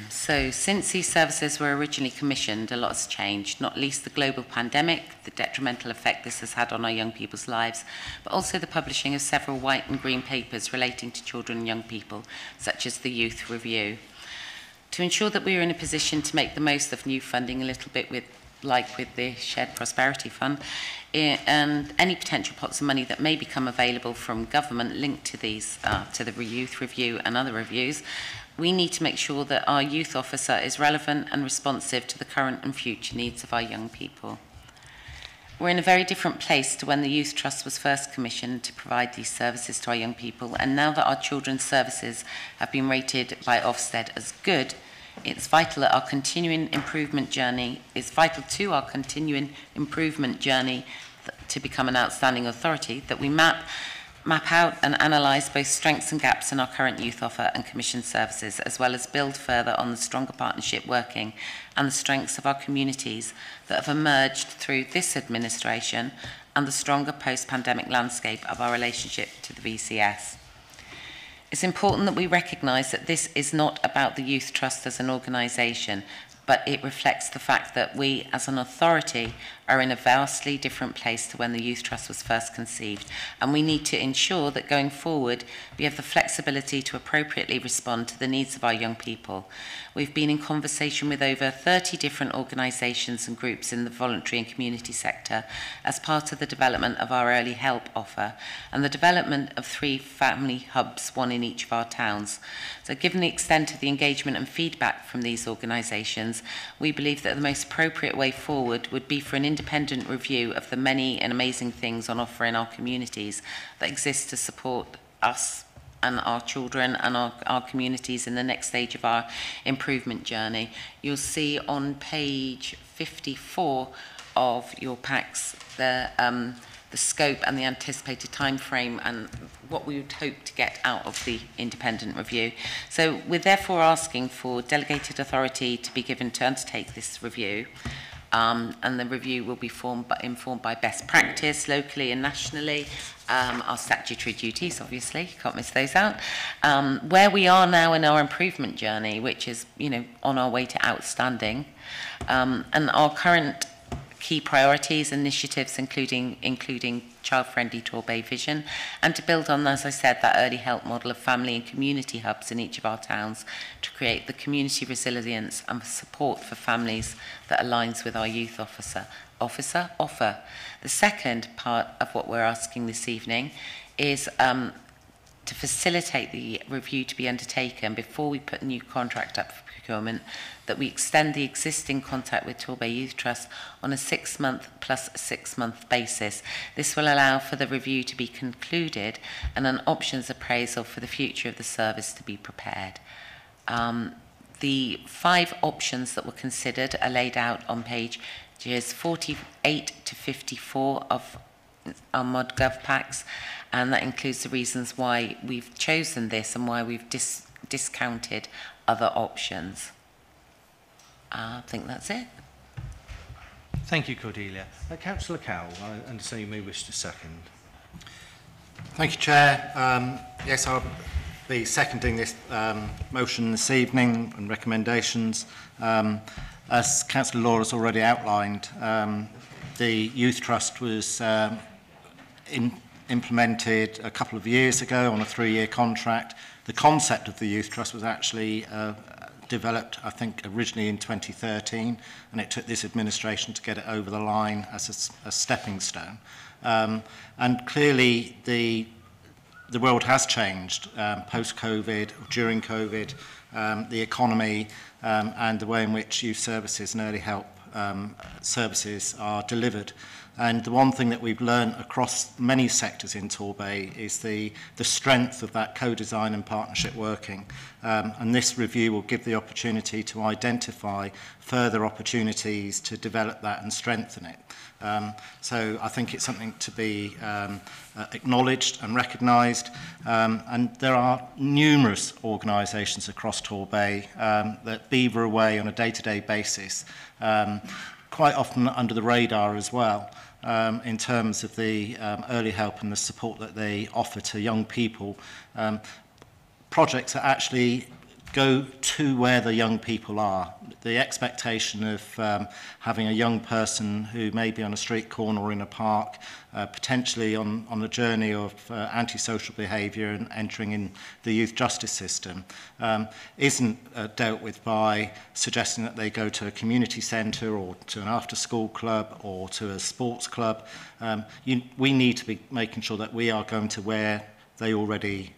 So since these services were originally commissioned, a lot has changed, not least the global pandemic, the detrimental effect this has had on our young people's lives, but also the publishing of several white and green papers relating to children and young people, such as the Youth Review. To ensure that we are in a position to make the most of new funding a little bit with like with the Shared Prosperity Fund, and any potential pots of money that may become available from government linked to these, to the youth review and other reviews, we need to make sure that our youth officer is relevant and responsive to the current and future needs of our young people. We're in a very different place to when the Youth Trust was first commissioned to provide these services to our young people, and now that our children's services have been rated by Ofsted as good, it's vital that our continuing improvement journey to become an outstanding authority, that we map out and analyse both strengths and gaps in our current youth offer and commission services, as well as build further on the stronger partnership working and the strengths of our communities that have emerged through this administration and the stronger post-pandemic landscape of our relationship to the VCS. It's important that we recognise that this is not about the Youth Trust as an organisation, but it reflects the fact that we, as an authority, are in a vastly different place to when the Youth Trust was first conceived, and we need to ensure that going forward we have the flexibility to appropriately respond to the needs of our young people. We've been in conversation with over 30 different organisations and groups in the voluntary and community sector as part of the development of our early help offer and the development of 3 family hubs, 1 in each of our towns. So given the extent of the engagement and feedback from these organisations, we believe that the most appropriate way forward would be for an independent review of the many and amazing things on offer in our communities that exist to support us and our children and our communities in the next stage of our improvement journey. You'll see on page 54 of your packs the scope and the anticipated time frame and what we would hope to get out of the independent review. So we're therefore asking for delegated authority to be given to undertake this review. And the review will be informed by best practice locally and nationally, our statutory duties, obviously, can't miss those out. Where we are now in our improvement journey, which is, on our way to outstanding, and our current key priorities, initiatives, including child-friendly Torbay vision, and to build on, as I said, that early help model of family and community hubs in each of our towns to create the community resilience and support for families that aligns with our youth offer. The second part of what we're asking this evening is to facilitate the review to be undertaken before we put a new contract up for procurement, that we extend the existing contract with Torbay Youth Trust on a 6-month plus a 6-month basis. This will allow for the review to be concluded and an options appraisal for the future of the service to be prepared. The 5 options that were considered are laid out on pages 48 to 54 of our ModGov packs, and that includes the reasons why we've chosen this and why we've discounted other options. I think that's it. Thank you, Cordelia. Councillor Cowell, I understand you may wish to second. Thank you, Chair. Yes, I'll be seconding this motion this evening and recommendations. As Councillor Law has already outlined, the Youth Trust was implemented a couple of years ago on a 3-year contract. The concept of the Youth Trust was actually developed, I think, originally in 2013, and it took this administration to get it over the line as a stepping stone. And clearly, the world has changed post-COVID, during COVID, the economy and the way in which youth services and early help services are delivered. And the one thing that we've learned across many sectors in Torbay is the strength of that co-design and partnership working. And this review will give the opportunity to identify further opportunities to develop that and strengthen it. So I think it's something to be acknowledged and recognised. And there are numerous organisations across Torbay that beaver away on a day-to-day basis, quite often under the radar as well, in terms of the early help and the support that they offer to young people. Projects that actually go to where the young people are. The expectation of having a young person who may be on a street corner or in a park, potentially on a journey of antisocial behaviour and entering in the youth justice system, isn't dealt with by suggesting that they go to a community centre or to an after-school club or to a sports club. We need to be making sure that we are going to where they already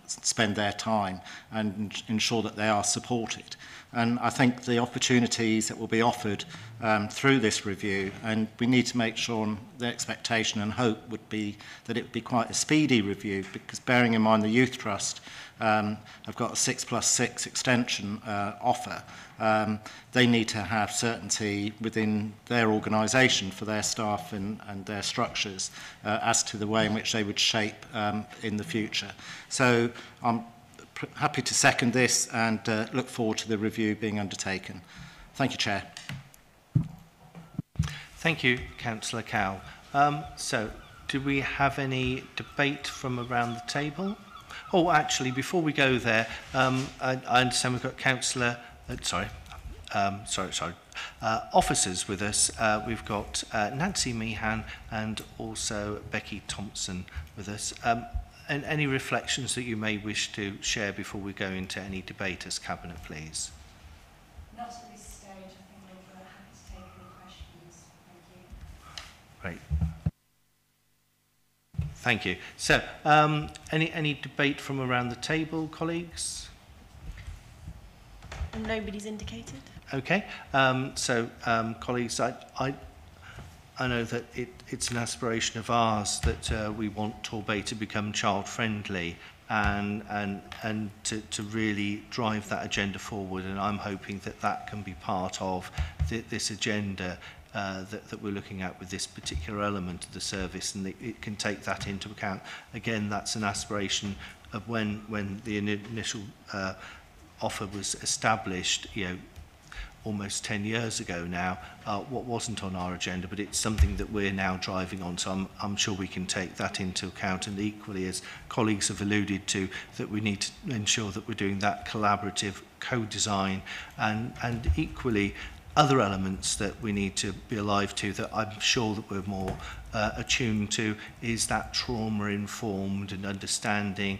spend their time and ensure that they are supported. And I think the opportunities that will be offered through this review, and we need to make sure the expectation and hope would be that it would be quite a speedy review, because bearing in mind the Youth Trust have got a 6+6 extension offer. They need to have certainty within their organisation for their staff and their structures as to the way in which they would shape in the future. So I'm happy to second this and look forward to the review being undertaken. Thank you, Chair. Thank you, Councillor Cowell. So, do we have any debate from around the table? Oh, actually, before we go there, I understand we've got Councillor... officers with us. We've got Nancy Meehan and also Becky Thompson with us. And any reflections that you may wish to share before we go into any debate as Cabinet, please? Not at this stage. I think we're happy to take any questions. Thank you. Great. Thank you. So, any debate from around the table, colleagues? Nobody's indicated. Okay. Colleagues, I know that it's an aspiration of ours that we want Torbay to become child-friendly and to really drive that agenda forward. And I'm hoping that that can be part of this agenda that we're looking at with this particular element of the service, and it can take that into account. Again, that's an aspiration of when the initial offer was established, almost 10 years ago now, what wasn't on our agenda, but it's something that we're now driving on, so I'm sure we can take that into account. And equally, as colleagues have alluded to, that we need to ensure that we're doing that collaborative co-design, and equally other elements that we need to be alive to that I'm sure that we're more attuned to is that trauma-informed and understanding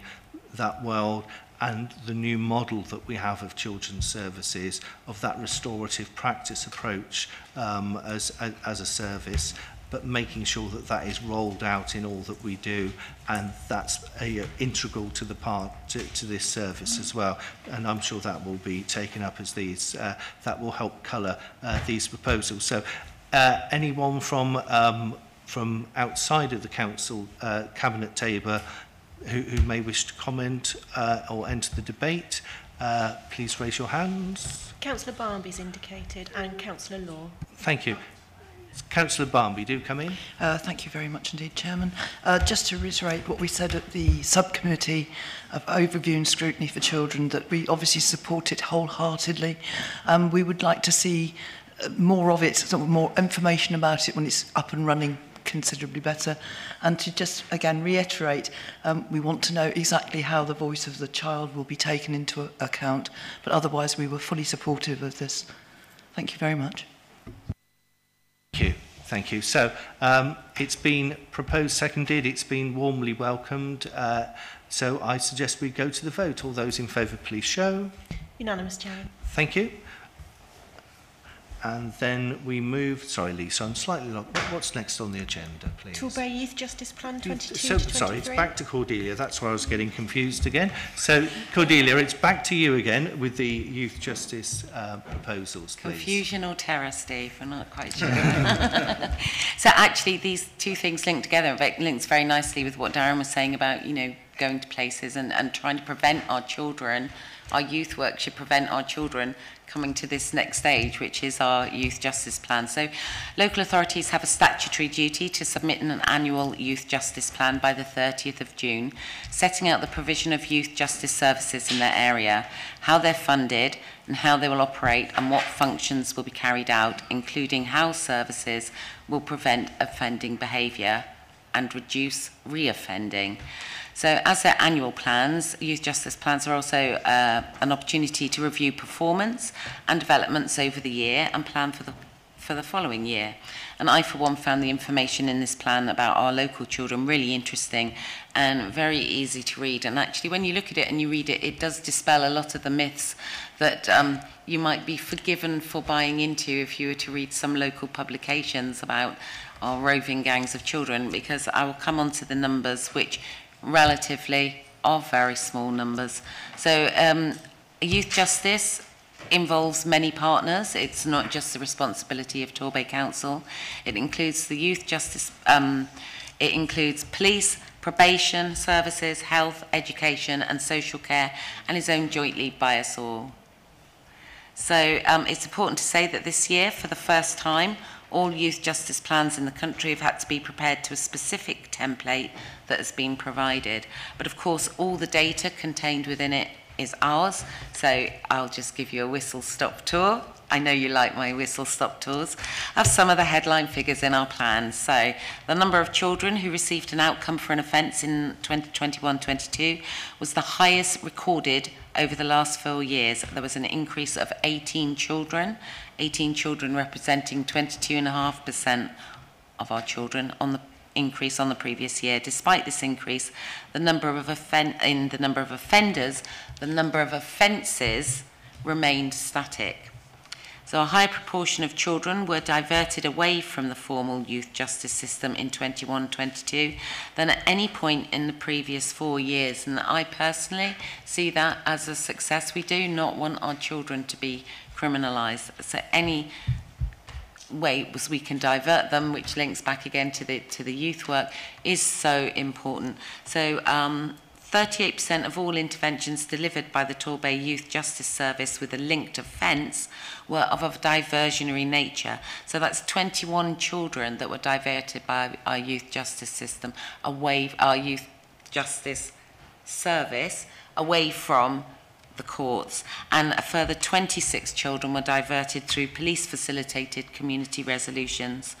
that world, and the new model that we have of children's services, of that restorative practice approach as a service, but making sure that that is rolled out in all that we do, and that's integral to the to this service as well. And I'm sure that will be taken up as these that will help colour these proposals. So, anyone from outside of the council cabinet table who may wish to comment or enter the debate, please raise your hands. Councillor Barmby's indicated, and Councillor Law. Thank you. Councillor Barmby, do come in. Thank you very much indeed, Chairman. Just to reiterate what we said at the subcommittee of overview and scrutiny for children, that we obviously support it wholeheartedly. We would like to see more of it, sort of more information about it when it's up and running considerably better. And to just again reiterate, we want to know exactly how the voice of the child will be taken into account, but otherwise we were fully supportive of this. Thank you very much. Thank you. So it's been proposed, seconded, it's been warmly welcomed. So I suggest we go to the vote. All those in favour, please show. Unanimous, Chairman. Thank you. And then we move, sorry Lisa, I'm slightly lost. What's next on the agenda, please? Torbay Youth Justice Plan 22 so, to 23. Sorry, it's back to Cordelia. That's where I was getting confused again. So, Cordelia, it's back to you again with the youth justice proposals, please. Confusion or terror, Steve? I'm not quite sure. So actually, these two things link together. It links very nicely with what Darren was saying about, going to places and trying to prevent our children. Our youth work should prevent our children coming to this next stage, which is our youth justice plan. So local authorities have a statutory duty to submit an annual youth justice plan by the 30th of June, setting out the provision of youth justice services in their area, how they're funded and how they will operate, and what functions will be carried out, including how services will prevent offending behaviour and reduce reoffending. So as their annual plans, youth justice plans are also an opportunity to review performance and developments over the year and plan for the following year. And I, for one, found the information in this plan about our local children really interesting and very easy to read. And actually, when you look at it and you read it, it does dispel a lot of the myths that you might be forgiven for buying into if you were to read some local publications about our roving gangs of children, because I will come on to the numbers, which relatively are very small numbers. So youth justice involves many partners. It's not just the responsibility of Torbay Council. It includes the youth justice, it includes police, probation services, health, education and social care, and is owned jointly by us all. So it's important to say that this year, for the first time, all youth justice plans in the country have had to be prepared to a specific template that has been provided. But of course, all the data contained within it is ours. So I'll just give you a whistle-stop tour. I know you like my whistle-stop tours of some of the headline figures in our plan. So the number of children who received an outcome for an offence in 2021-22 was the highest recorded over the last 4 years. There was an increase of 18 children representing 22.5% of our children on the increase on the previous year. Despite this increase, the number of offences remained static. So a high proportion of children were diverted away from the formal youth justice system in 21-22 than at any point in the previous 4 years. And I personally see that as a success. We do not want our children to be criminalised. So any way we can divert them, which links back again to the youth work, is so important. So 38% of all interventions delivered by the Torbay Youth Justice Service with a linked offence were of a diversionary nature. So that's 21 children that were diverted by our youth justice system away, our youth justice service, away from the courts, and a further 26 children were diverted through police-facilitated community resolutions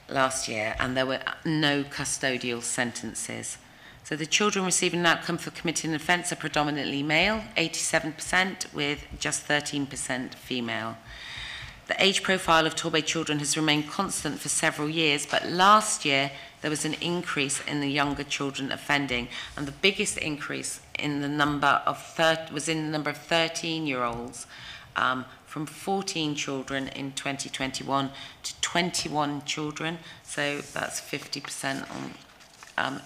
last year, and there were no custodial sentences. So the children receiving an outcome for committing an offence are predominantly male, 87%, with just 13% female. The age profile of Torbay children has remained constant for several years, but last year there was an increase in the younger children offending, and the biggest increase in the number of 13-year-olds, from 14 children in 2021 to 21 children. So that's 50%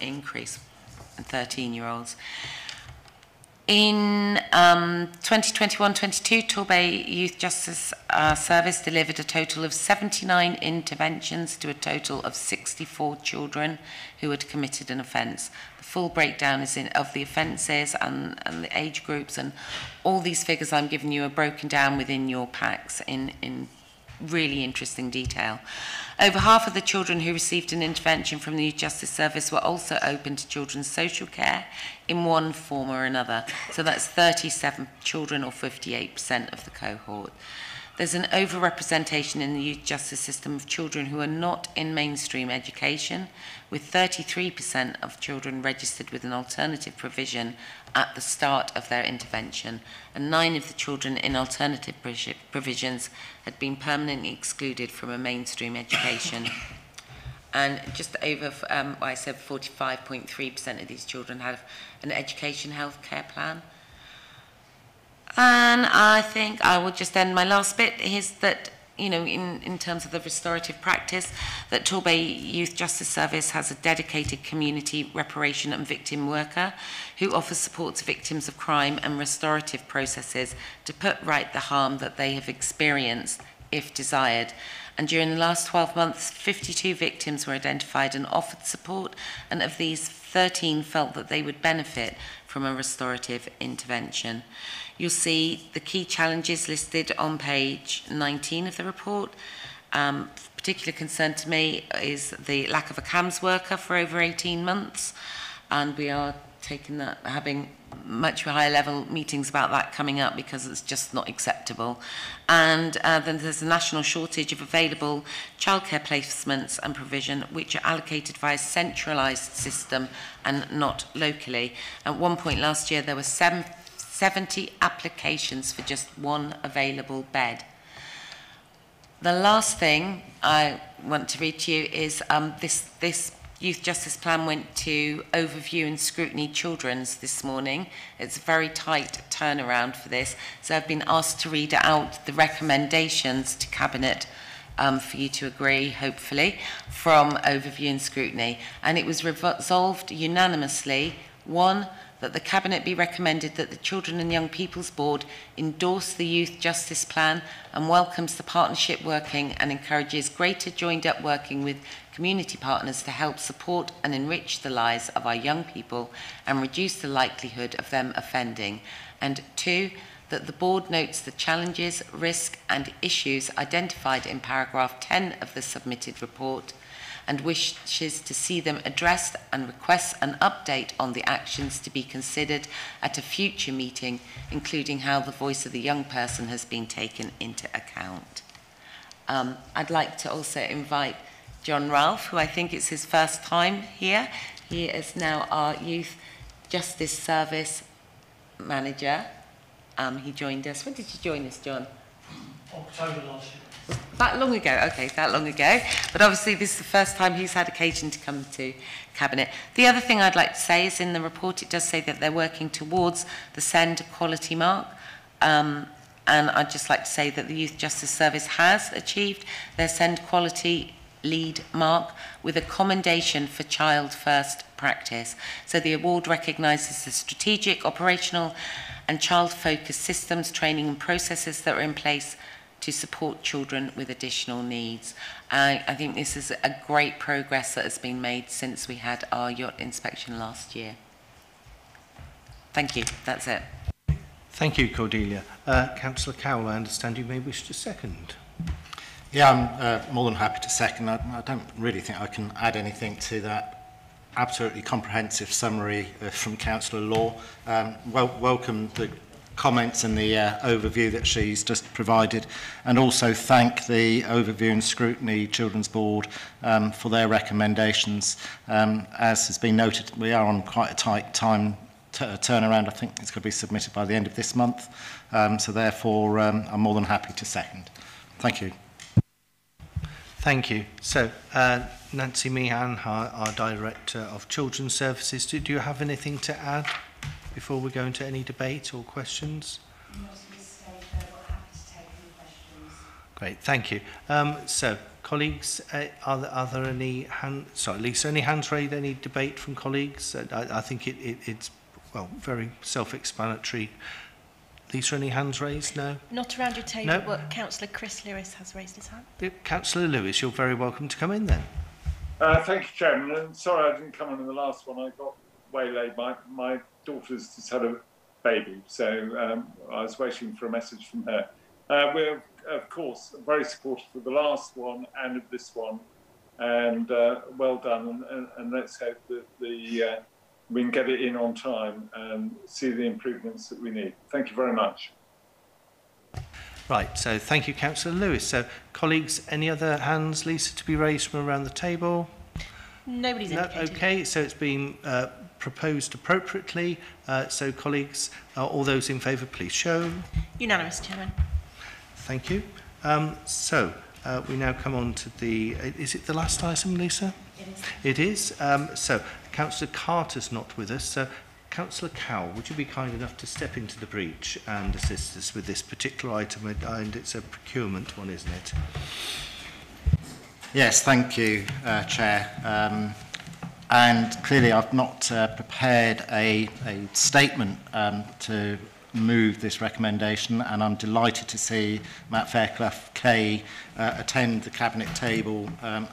increase in 13-year-olds. In 2021-22, Torbay Youth Justice Service delivered a total of 79 interventions to a total of 64 children who had committed an offence. The full breakdown is of the offences and the age groups, and all these figures I'm giving you are broken down within your packs in really interesting detail. Over half of the children who received an intervention from the Youth Justice Service were also open to children's social care in one form or another. So that's 37 children, or 58% of the cohort. There's an overrepresentation in the youth justice system of children who are not in mainstream education, with 33% of children registered with an alternative provision at the start of their intervention, and 9 of the children in alternative provisions had been permanently excluded from a mainstream education. And just over, I said 45.3% of these children have an education healthcare plan. And I think I will just end my last bit is that, you know, in terms of the restorative practice, that Torbay Youth Justice Service has a dedicated community reparation and victim worker who offers support to victims of crime and restorative processes to put right the harm that they have experienced, if desired. And during the last 12 months, 52 victims were identified and offered support, and of these, 13 felt that they would benefit from a restorative intervention. You'll see the key challenges listed on page 19 of the report. Particular concern to me is the lack of a CAMHS worker for over 18 months, and we are taking that, having much higher level meetings about that coming up, because it's just not acceptable. And then there's a national shortage of available childcare placements and provision, which are allocated via a centralised system and not locally. At one point last year, there were 70 applications for just one available bed. The last thing I want to read to you is this Youth Justice Plan went to overview and scrutiny children's this morning. It's a very tight turnaround for this. So I've been asked to read out the recommendations to Cabinet for you to agree, hopefully, from overview and scrutiny. And it was resolved unanimously, 1, that the Cabinet be recommended that the Children and Young People's Board endorse the Youth Justice Plan and welcomes the partnership working and encourages greater joined-up working with community partners to help support and enrich the lives of our young people and reduce the likelihood of them offending. And 2, that the Board notes the challenges, risks and issues identified in paragraph 10 of the submitted report and wishes to see them addressed and requests an update on the actions to be considered at a future meeting, including how the voice of the young person has been taken into account. I'd like to also invite John Ralph, who I think is his first time here. He is now our Youth Justice Service Manager. He joined us. When did you join us, John? October last year. That long ago, okay, that long ago. But obviously this is the first time he's had occasion to come to Cabinet. The other thing I'd like to say is in the report it does say that they're working towards the SEND quality mark. And I'd just like to say that the Youth Justice Service has achieved their SEND quality lead mark with a commendation for child first practice. So the award recognises the strategic, operational and child focused systems, training and processes that are in place to support children with additional needs. I think this is a great progress that has been made since we had our yacht inspection last year. Thank you. That's it. Thank you, Cordelia. Councillor Cowell, I understand you may wish to second. Yeah, I'm more than happy to second. I don't really think I can add anything to that absolutely comprehensive summary from Councillor Law. Welcome the comments and the overview that she's just provided, and also thank the Overview and Scrutiny Children's Board for their recommendations. As has been noted, we are on quite a tight time turnaround. I think it's going to be submitted by the end of this month, so therefore I'm more than happy to second. Thank you. Thank you. So, Nancy Meehan, our Director of Children's Services, do you have anything to add before we go into any debate or questions? Not at this stage, but happy to take any questions. Great, thank you. So, colleagues, are there any sorry, Lisa, any hands raised, any debate from colleagues? I think it's, well, very self-explanatory. Lisa, any hands raised? No? Not around your table, No? but Councillor Chris Lewis has raised his hand. Councillor Lewis, you're very welcome to come in then. Thank you, Chairman. And sorry I didn't come in the last one. I got waylaid. My daughter's just had a baby, so I was waiting for a message from her. We're, of course, very supportive of the last one and of this one, and well done. And let's hope that we can get it in on time and see the improvements that we need. Thank you very much. Right, so thank you, Councillor Lewis. So, colleagues, any other hands, Lisa, to be raised from around the table? Nobody's indicated. Okay, so it's been proposed appropriately. So, colleagues, all those in favour, please show. Unanimous, Chairman. Thank you. So, we now come on to the... Is it the last item, Lisa? It is. It is. So, Councillor Carter's not with us. So, Councillor Cowell, would you be kind enough to step into the breach and assist us with this particular item? And it's a procurement one, isn't it? Yes, thank you, Chair. And clearly I've not prepared a statement to move this recommendation, and I'm delighted to see Matt Fairclough Kay attend the Cabinet table,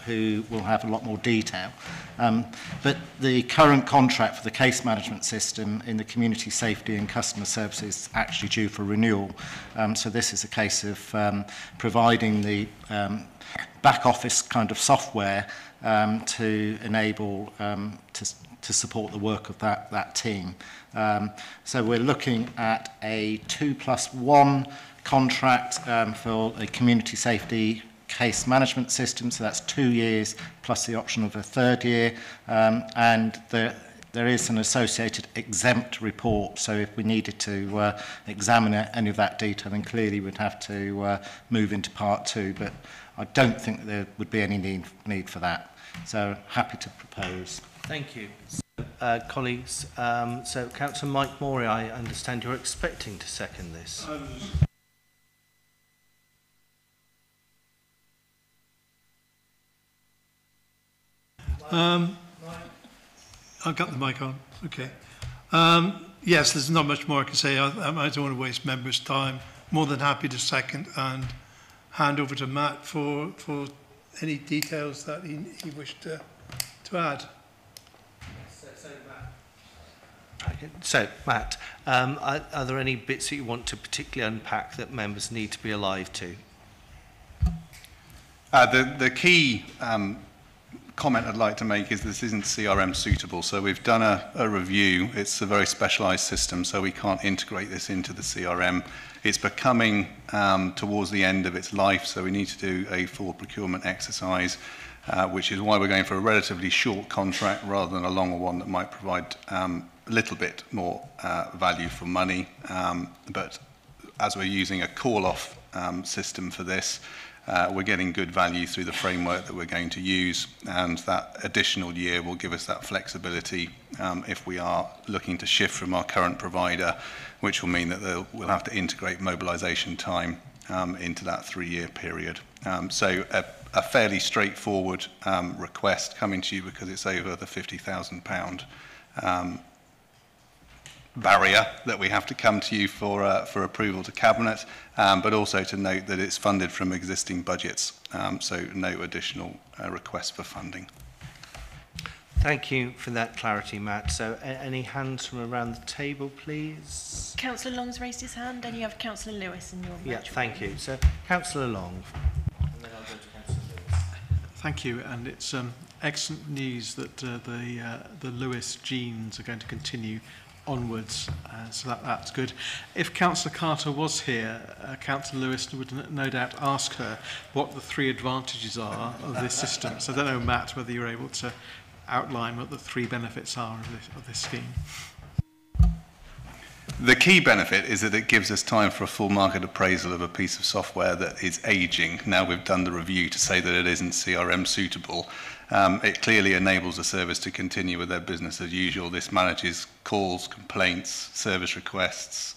who will have a lot more detail. But the current contract for the case management system in the Community Safety and Customer Services is actually due for renewal. So this is a case of providing the back office kind of software to enable to support the work of that team. So we're looking at a 2+1 contract for a community safety case management system, so that's 2 years plus the option of a 3rd year, and there is an associated exempt report, so if we needed to examine any of that detail, then clearly we'd have to move into part 2, but I don't think that there would be any need for that. So happy to propose. Thank you. So, colleagues, so Councillor Mike Morey, I understand you're expecting to second this. I've got the mic on. Okay. Yes, there's not much more I can say. I don't want to waste members' time. More than happy to second and hand over to Matt for any details that he wished to add. Okay. So, Matt, are there any bits that you want to particularly unpack that members need to be alive to? The key comment I'd like to make is this isn't CRM suitable. So we've done a review. It's a very specialised system, so we can't integrate this into the CRM. It's becoming towards the end of its life, so we need to do a full procurement exercise, which is why we're going for a relatively short contract rather than a longer one that might provide a little bit more value for money. But as we're using a call-off system for this, we're getting good value through the framework that we're going to use, and that additional year will give us that flexibility if we are looking to shift from our current provider, which will mean that we'll have to integrate mobilisation time into that 3-year period. So a fairly straightforward request coming to you because it's over the £50,000 barrier that we have to come to you for approval to Cabinet, but also to note that it's funded from existing budgets, so no additional requests for funding. Thank you for that clarity, Matt. So any hands from around the table, please? Councillor Long's raised his hand, and you have Councillor Lewis in your Yeah, thank you. So Councillor Long. And then I'll go to Councillor Lewis. Thank you, and it's excellent news that the Lewis genes are going to continue onwards, so that's good. If Councillor Carter was here, Councillor Lewis would no doubt ask her what the 3 advantages are of this system. So I don't know, Matt, whether you're able to outline what the 3 benefits are of this scheme. The key benefit is that it gives us time for a full market appraisal of a piece of software that is ageing. Now we've done the review to say that it isn't CRM suitable. It clearly enables the service to continue with their business as usual. This manages calls, complaints, service requests.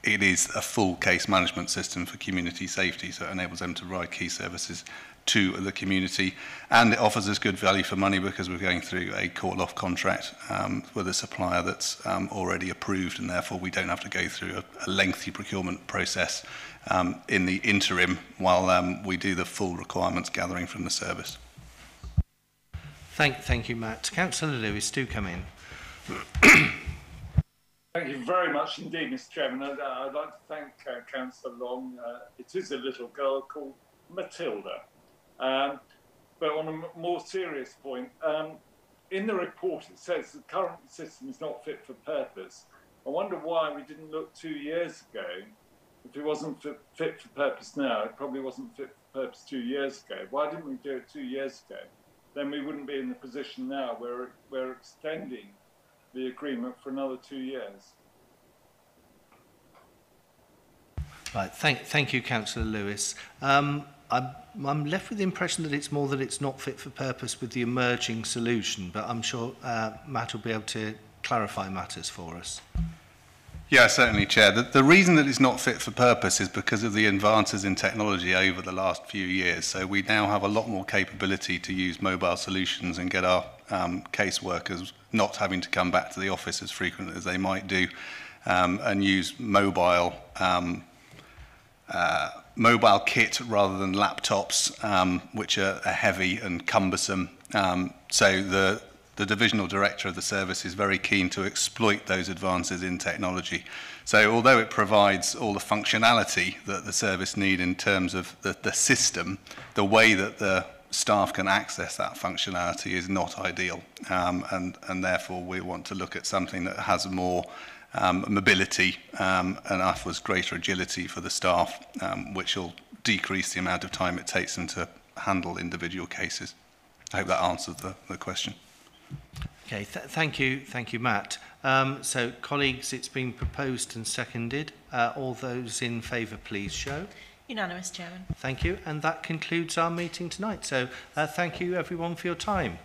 It is a full case management system for community safety, so it enables them to provide key services to the community, and it offers us good value for money because we're going through a call-off contract with a supplier that's already approved, and therefore we don't have to go through a lengthy procurement process in the interim while we do the full requirements gathering from the service. Thank you, Matt. Councillor Lewis, do come in. Thank you very much indeed, Mr. Chairman. I'd like to thank Councillor Long. It is a little girl called Matilda. But on a more serious point, in the report it says the current system is not fit for purpose. I wonder why we didn't look 2 years ago. If it wasn't fit for purpose now, it probably wasn't fit for purpose 2 years ago. Why didn't we do it 2 years ago? Then we wouldn't be in the position now where we're extending the agreement for another 2 years. Right, thank you, Councillor Lewis. I'm left with the impression that it's more that it's not fit for purpose with the emerging solution, but I'm sure Matt will be able to clarify matters for us. Yeah, certainly, Chair. The reason that it's not fit for purpose is because of the advances in technology over the last few years. So we now have a lot more capability to use mobile solutions and get our caseworkers not having to come back to the office as frequently as they might do, and use mobile kit rather than laptops, which are heavy and cumbersome. So the divisional director of the service is very keen to exploit those advances in technology. So although it provides all the functionality that the service need in terms of the system, the way that the staff can access that functionality is not ideal, and therefore we want to look at something that has more mobility and offers greater agility for the staff, which will decrease the amount of time it takes them to handle individual cases. I hope that answers the question. Okay, thank you, Matt. So, colleagues, it's been proposed and seconded. All those in favour, please show. Unanimous, Chairman. Thank you, and that concludes our meeting tonight. So, thank you, everyone, for your time.